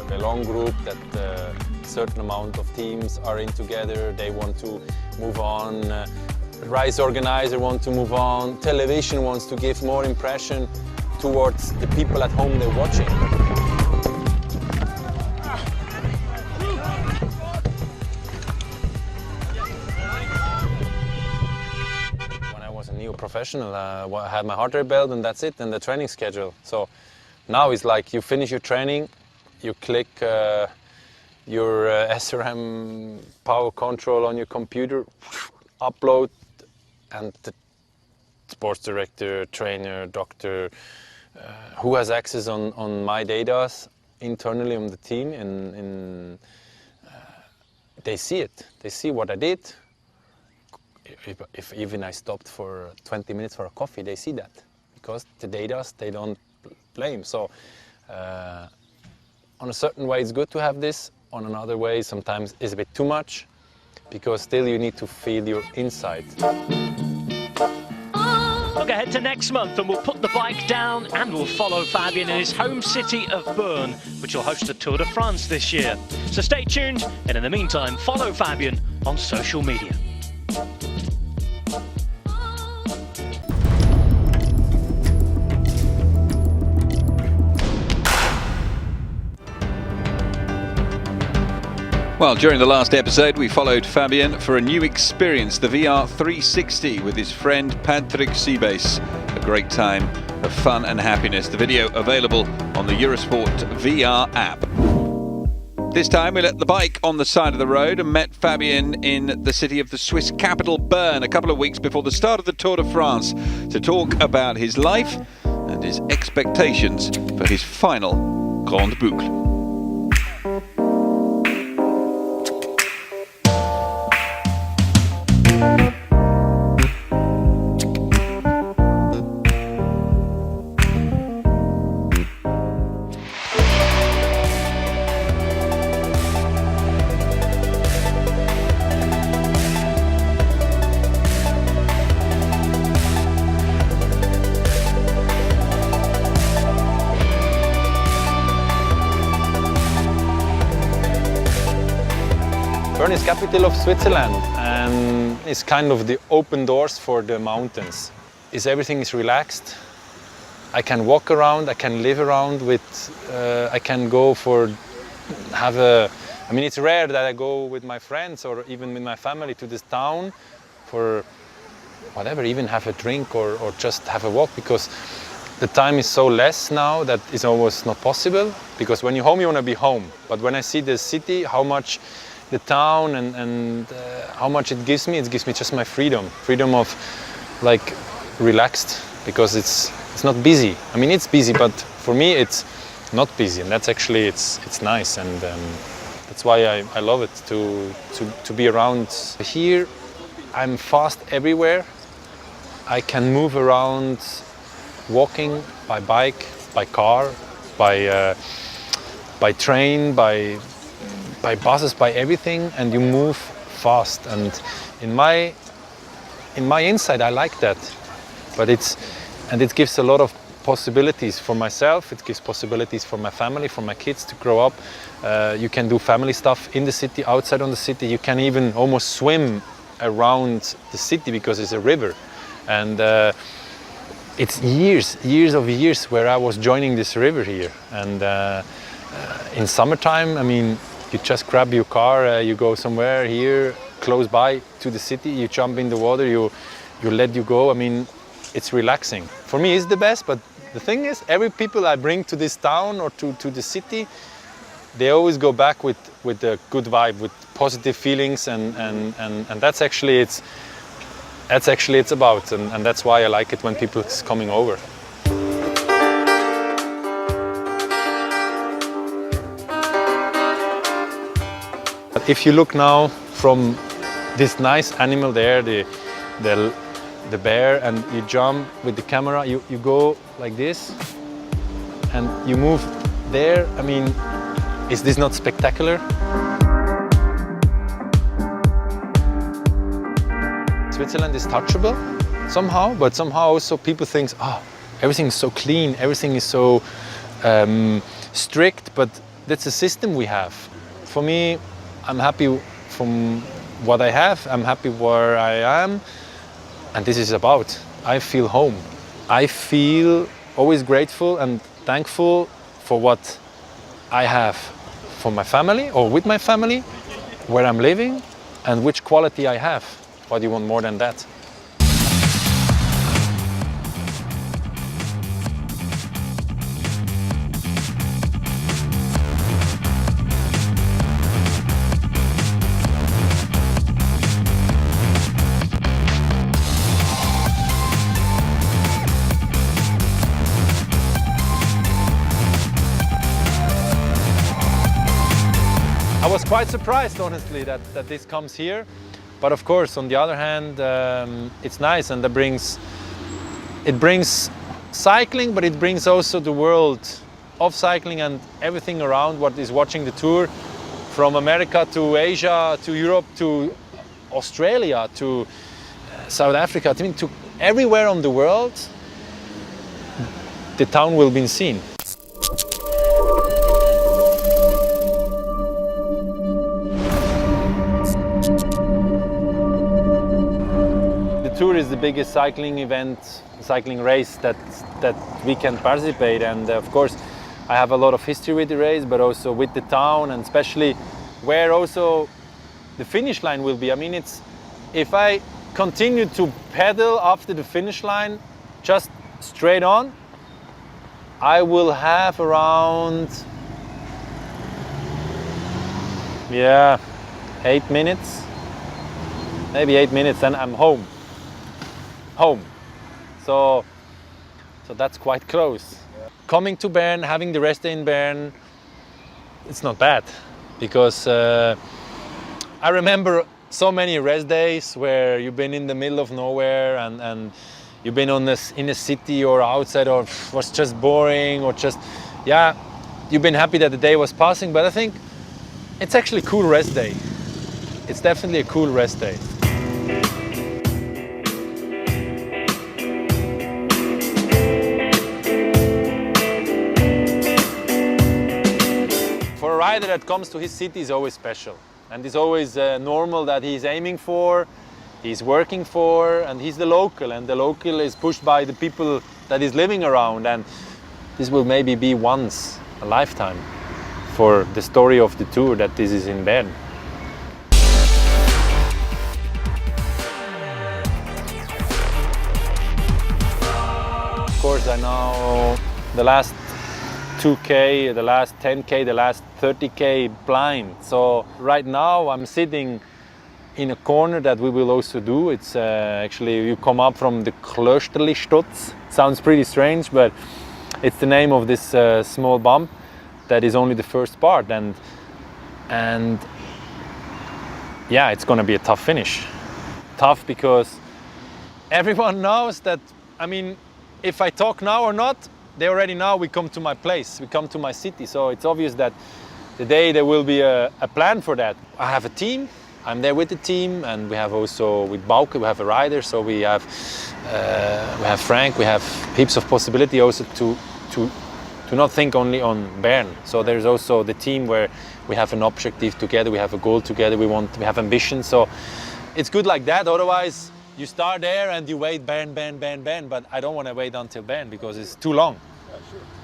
the long group that a certain amount of teams are in together. They want to move on. Race organizer want to move on. Television wants to give more impression towards the people at home they're watching. a new professional. I had my heart rate belt and that's it, and the training schedule. So now it's like you finish your training, you click your SRM power control on your computer, upload, and the sports director, trainer, doctor, who has access on my data internally on the team, and they see it. They see what I did. If even I stopped for 20 minutes for a coffee, they see that, because the data, they don't blame. So on a certain way it's good to have this, on another way sometimes it's a bit too much, because still you need to feel your inside. Look ahead to next month and we'll put the bike down and we'll follow Fabian in his home city of Bern, which will host the Tour de France this year. So stay tuned, and in the meantime follow Fabian on social media. Well, during the last episode, we followed Fabian for a new experience, the VR 360, with his friend Patrick Seebase. A great time of fun and happiness. The video available on the Eurosport VR app. This time we let the bike on the side of the road and met Fabian in the city of the Swiss capital, Bern, a couple of weeks before the start of the Tour de France, to talk about his life and his expectations for his final Grande Boucle. Bern is capital of Switzerland, and it's kind of the open doors for the mountains. Everything is relaxed. I can walk around, I can live around with, I can go I mean, it's rare that I go with my friends or even with my family to this town for whatever, even have a drink or just have a walk, because the time is so less now that it's almost not possible, because when you're home, you want to be home. But when I see the city, how much the town and how much it gives me just my freedom of like relaxed, because it's not busy. I mean, it's busy, but for me it's not busy, and that's actually it's nice, and that's why I love it to be around here. I'm fast everywhere. I can move around walking, by bike, by car, by train, by buses, by everything, and you move fast. And in my inside, I like that. But it gives a lot of possibilities for myself. It gives possibilities for my family, for my kids to grow up. You can do family stuff in the city, outside on the city. You can even almost swim around the city because it's a river. And it's years of years where I was joining this river here. And in summertime, I mean, you just grab your car, you go somewhere here close by to the city, you jump in the water, you let you go. I mean, it's relaxing. For me, it's the best, but the thing is, every people I bring to this town or to the city, they always go back with a good vibe, with positive feelings, and that's actually it's about, and that's why I like it when people is coming over. If you look now from this nice animal there, the bear, and you jump with the camera, you go like this, and you move there. I mean, is this not spectacular? Switzerland is touchable somehow, but somehow also people think, oh, everything is so clean, everything is so strict, but that's a system we have. For me, I'm happy from what I have, I'm happy where I am, and this is about. I feel home. I feel always grateful and thankful for what I have for my family or with my family, where I'm living, and which quality I have. What do you want more than that? was quite surprised, honestly, that this comes here. But of course, on the other hand, it's nice, and it brings cycling, but it brings also the world of cycling and everything around what is watching the tour, from America to Asia to Europe to Australia to South Africa, I mean, to everywhere on the world, the town will be seen. The Tour is the biggest cycling event, cycling race that we can participate, and of course I have a lot of history with the race, but also with the town, and especially where also the finish line will be. I mean, if I continue to pedal after the finish line, just straight on, I will have around 8 minutes, maybe 8 minutes, then I'm home. So that's quite close. Coming to Bern, having the rest day in Bern, it's not bad, because I remember so many rest days where you've been in the middle of nowhere and you've been in a city or outside, or was just boring, or just, you've been happy that the day was passing. But I think it's actually a cool rest day. It's definitely a cool rest day. For a rider that comes to his city is always special, and it's always normal that he's aiming for, he's working for, and he's the local, and the local is pushed by the people that is living around, and this will maybe be once a lifetime for the story of the Tour that this is in Bern. Of course, I know the last 2K, the last 10K, the last 30K blind. So right now I'm sitting in a corner that we will also do. It's actually, you come up from the Klösterli-Stutz. Sounds pretty strange, but it's the name of this small bump that is only the first part. And yeah, it's gonna be a tough finish. Tough because everyone knows that, I mean, if I talk now or not, they already know we come to my place, we come to my city. So it's obvious that the day there will be a plan for that. I have a team, I'm there with the team, and we have also with Bauke, we have a rider, so we have Frank, we have heaps of possibility also to not think only on Bern. So there's also the team where we have an objective together, we have a goal together, we have ambition. So it's good like that. Otherwise, you start there and you wait Bern, but I don't want to wait until Bern because it's too long.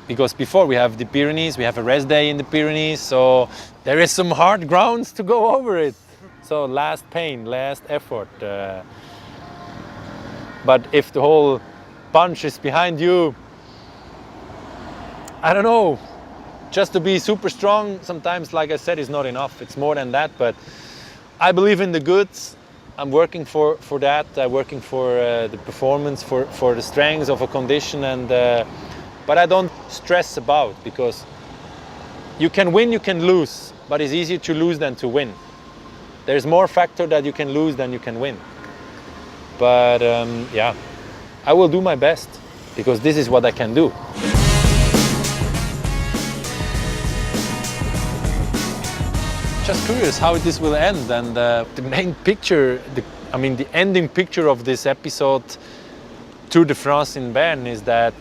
Because before we have the Pyrenees, we have a rest day in the Pyrenees, so there is some hard grounds to go over it. So last pain, last effort. But if the whole bunch is behind you, I don't know, just to be super strong, sometimes, like I said, is not enough. It's more than that, but I believe in the goods. I'm working for that. I'm working for the performance, for the strengths of a condition, and but I don't stress about, because you can win, you can lose, but it's easier to lose than to win. There's more factor that you can lose than you can win. But yeah, I will do my best, because this is what I can do. Just curious how this will end, and the main picture, the ending picture of this episode, Tour de France in Bern, is that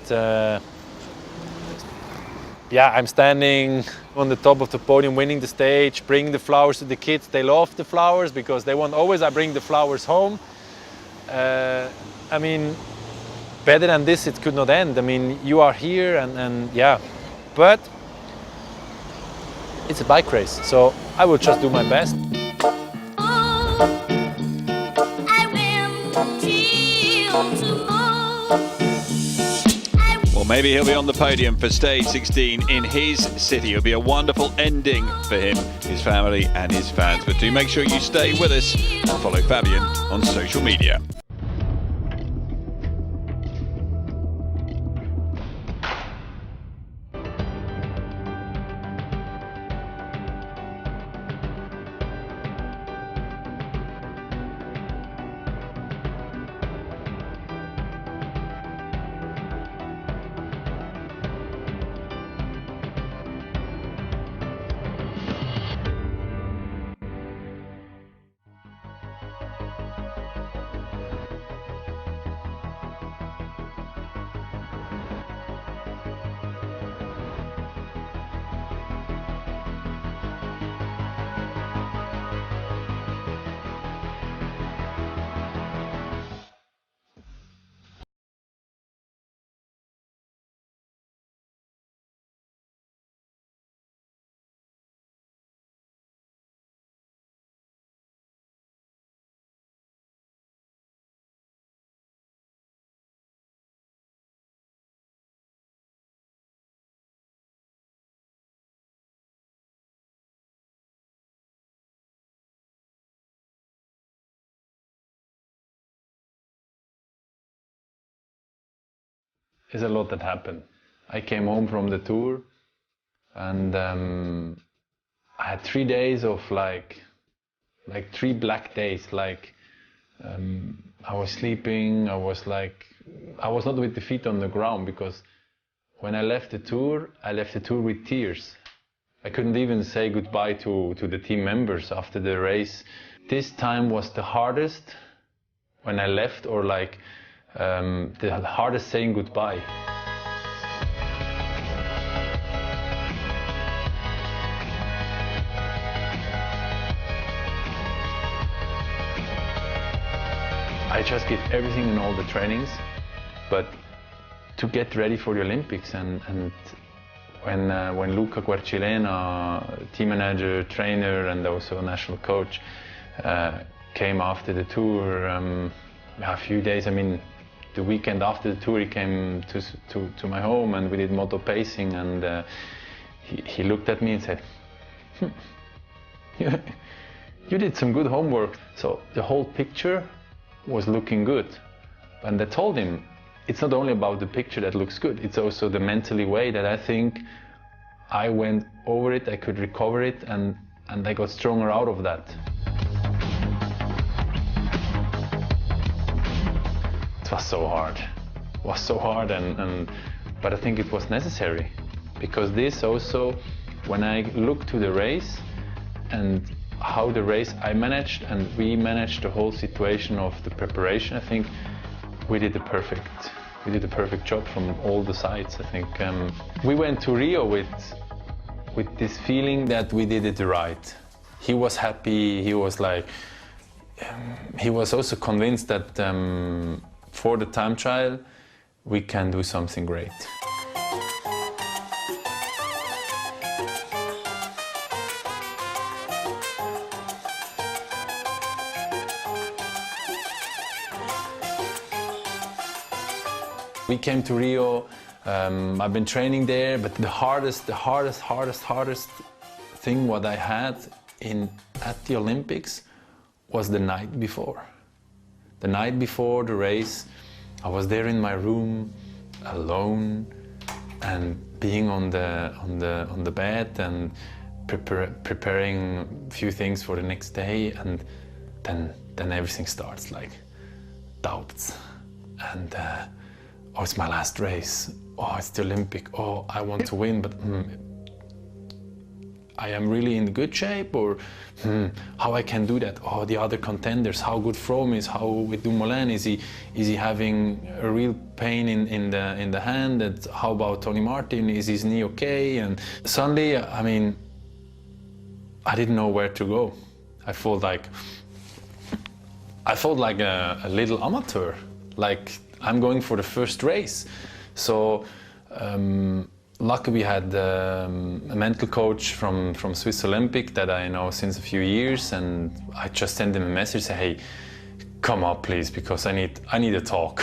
I'm standing on the top of the podium, winning the stage, bringing the flowers to the kids. They love the flowers because they want always I bring the flowers home. I mean, better than this it could not end. I mean, you are here and yeah, but it's a bike race, so I will just do my best. Well, maybe he'll be on the podium for stage 16 in his city. It'll be a wonderful ending for him, his family and his fans. But do make sure you stay with us and follow Fabian on social media. there's a lot that happened. I came home from the tour, and I had 3 days of like 3 black days. Like I was sleeping. I was not with the feet on the ground, because when I left the tour with tears. I couldn't even say goodbye to the team members after the race. This time was the hardest when I left, or like the hardest saying goodbye. I just give everything in all the trainings, but to get ready for the Olympics, and when Luca Guercilena, team manager, trainer, and also national coach, came after the tour, a few days, I mean, the weekend after the tour, he came to my home, and we did moto pacing, and he looked at me and said, you did some good homework. So the whole picture was looking good. And I told him, it's not only about the picture that looks good, it's also the mentally way that I think I went over it, I could recover it, and I got stronger out of that. It was so hard. It was so hard, but I think it was necessary. Because this also, when I look to the race and how the race I managed, and we managed the whole situation of the preparation, I think we did the perfect job from all the sides. I think we went to Rio with this feeling that we did it right. He was happy. He was like, he was also convinced that for the time trial we can do something great. We came to Rio, I've been training there, but the hardest thing what I had at the Olympics was the night before. The night before the race, I was there in my room, alone, and being on the bed and preparing a few things for the next day, and then everything starts, like doubts, and oh, it's my last race. Oh, it's the Olympic. Oh, I want to win, but I am really in good shape, or how I can do that? Oh, the other contenders, how good Froome is, how with Dumoulin, is he having a real pain in the hand? And how about Tony Martin? Is his knee okay? And suddenly, I mean, I didn't know where to go. I felt like a little amateur, like I'm going for the first race. So luckily we had a mental coach from Swiss Olympic that I know since a few years, and I just sent him a message, say, hey, come up please, because I need a talk.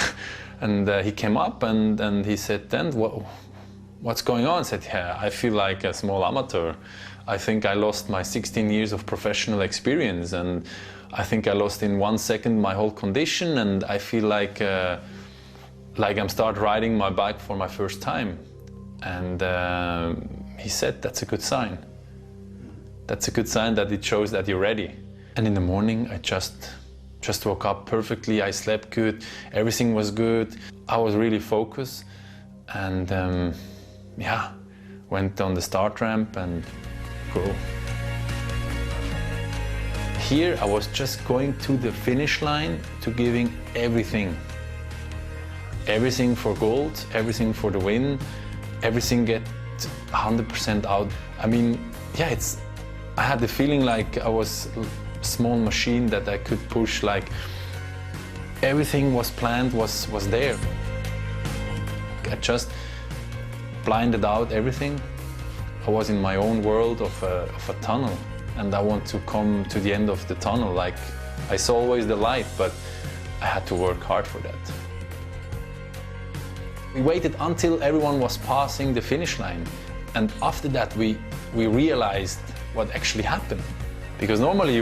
And he came up and he said, then what's going on? I said, yeah, I feel like a small amateur. I think I lost my 16 years of professional experience, and I think I lost in 1 second my whole condition, and I feel like I'm start riding my bike for my first time. And he said, that's a good sign. That's a good sign that it shows that you're ready. And in the morning, I just woke up perfectly. I slept good. Everything was good. I was really focused. And yeah, went on the start ramp and go. Here, I was just going to the finish line, to giving everything. Everything for gold, everything for the win, everything get 100% out. I mean, yeah, I had the feeling like I was a small machine that I could push, like everything was planned, was there. I just blinded out everything. I was in my own world of a tunnel, and I want to come to the end of the tunnel. Like, I saw always the light, but I had to work hard for that. We waited until everyone was passing the finish line, and after that we realized what actually happened. Because normally,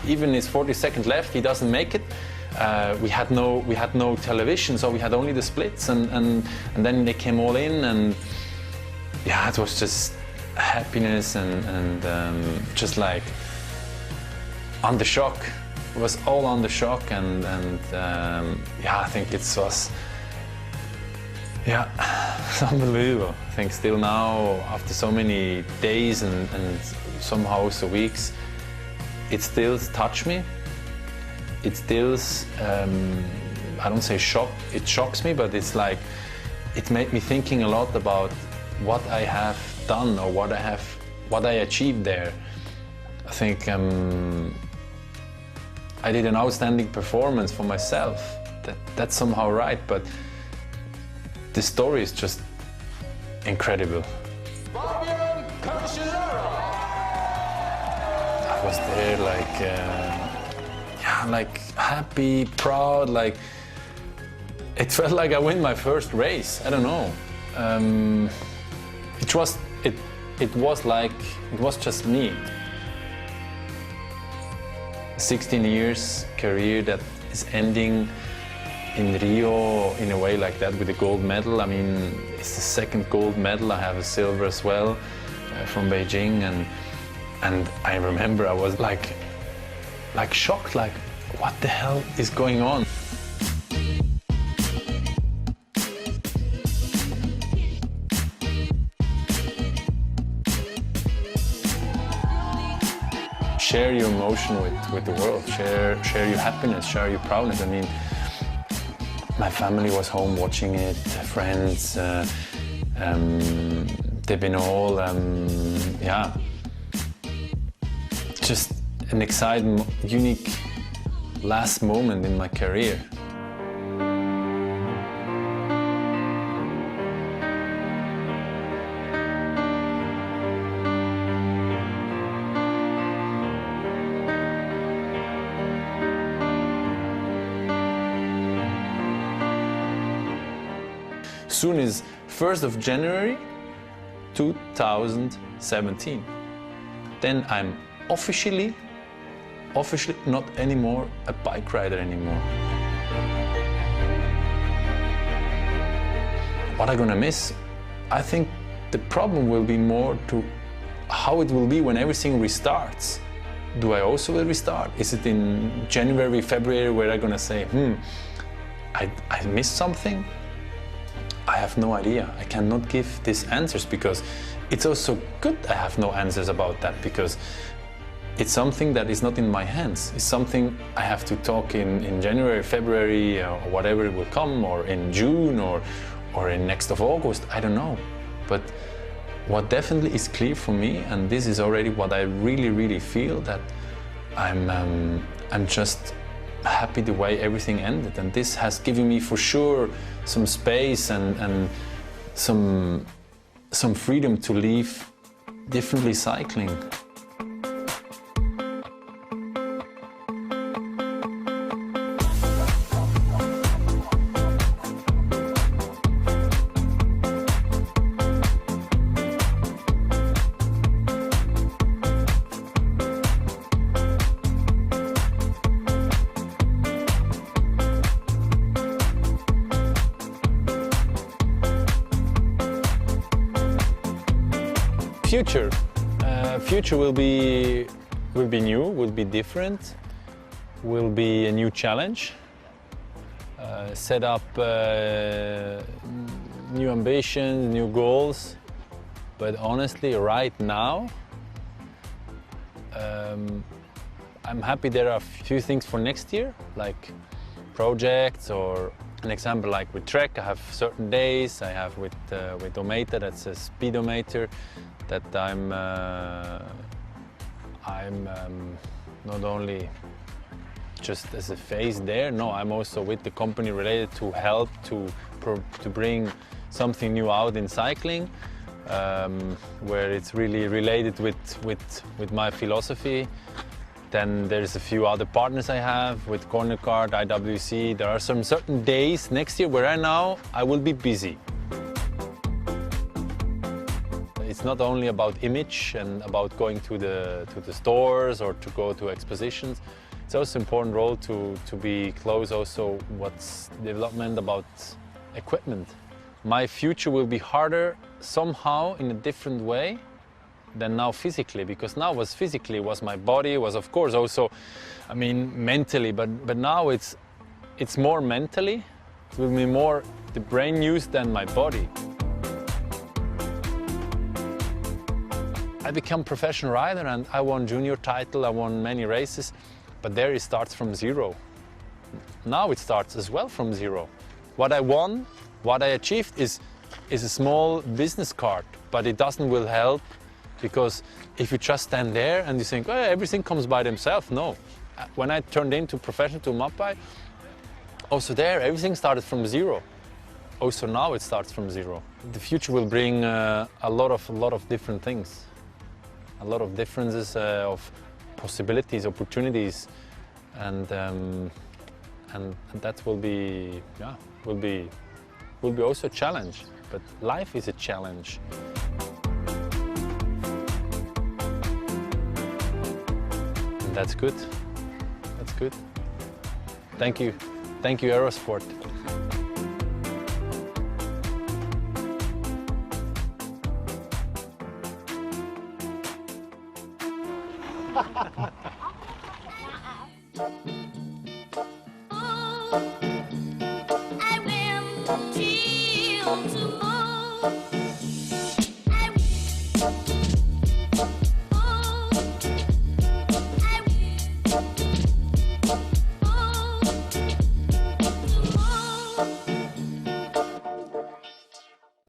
even it's 40 seconds left, he doesn't make it, We had no television, so we had only the splits, and then they came all in, and yeah, it was just happiness and just like under shock. It was all under shock, and yeah, I think it was, yeah, it's unbelievable. I think still now, after so many days and somehow so weeks, it still touches me. It still, I don't say shock, it shocks me, but it's like, it made me thinking a lot about what I have done or what I achieved there. I think I did an outstanding performance for myself. That's somehow right, but the story is just incredible. Fabian, Cancellara. I was there like, yeah, like happy, proud, like it felt like I win my first race. I don't know. It was just me. 16 years career that is ending in Rio in a way like that with a gold medal. I mean, it's the second gold medal. I have a silver as well from Beijing, and I remember I was like shocked, like what the hell is going on? Share your emotion with the world, share your happiness, share your proudness. I mean, my family was home watching it, friends, they've been all, yeah, just an exciting, unique last moment in my career. Soon is 1st of January 2017. Then I'm officially not anymore a bike rider anymore. What I'm gonna miss? I think the problem will be more to how it will be when everything restarts. Do I also will restart? Is it in January, February where I'm gonna say, I missed something? I have no idea. I cannot give these answers because it's also good I have no answers about that, because it's something that is not in my hands. It's something I have to talk in January, February, or whatever it will come, or in June, or in next of August, I don't know. But what definitely is clear for me, and this is already what I really, really feel, that I'm just happy the way everything ended, and this has given me for sure some space and some freedom to live differently cycling. Future will be new, will be different, will be a new challenge. Set up new ambitions, new goals. But honestly, right now, I'm happy there are a few things for next year, like projects, or an example like with Trek, I have certain days. I have with Ometer, that's a speedometer, that I'm not only just as a face there, no, I'm also with the company related to help to bring something new out in cycling, where it's really related with my philosophy. Then there's a few other partners I have with Corner Card, IWC. There are some certain days next year where I will be busy. It's not only about image and about going to the stores or to go to expositions. It's also important role to be close also what's development about equipment. My future will be harder somehow in a different way than now physically, because now was physically, was my body, was of course also, I mean, mentally, but now it's more mentally. It will be more the brain use than my body. I become professional rider and I won junior title, I won many races, but there it starts from zero. Now it starts as well from zero. What I won, what I achieved is a small business card, but it will help, because if you just stand there and you think, oh, everything comes by themselves, no. When I turned into professional to Mapai, also there everything started from zero. Also now it starts from zero. The future will bring a lot of different things, a lot of differences of possibilities, opportunities, and that will be, yeah, will be also a challenge. But life is a challenge. And that's good. That's good. Thank you. Thank you, Aerosport. I will chill tomorrow.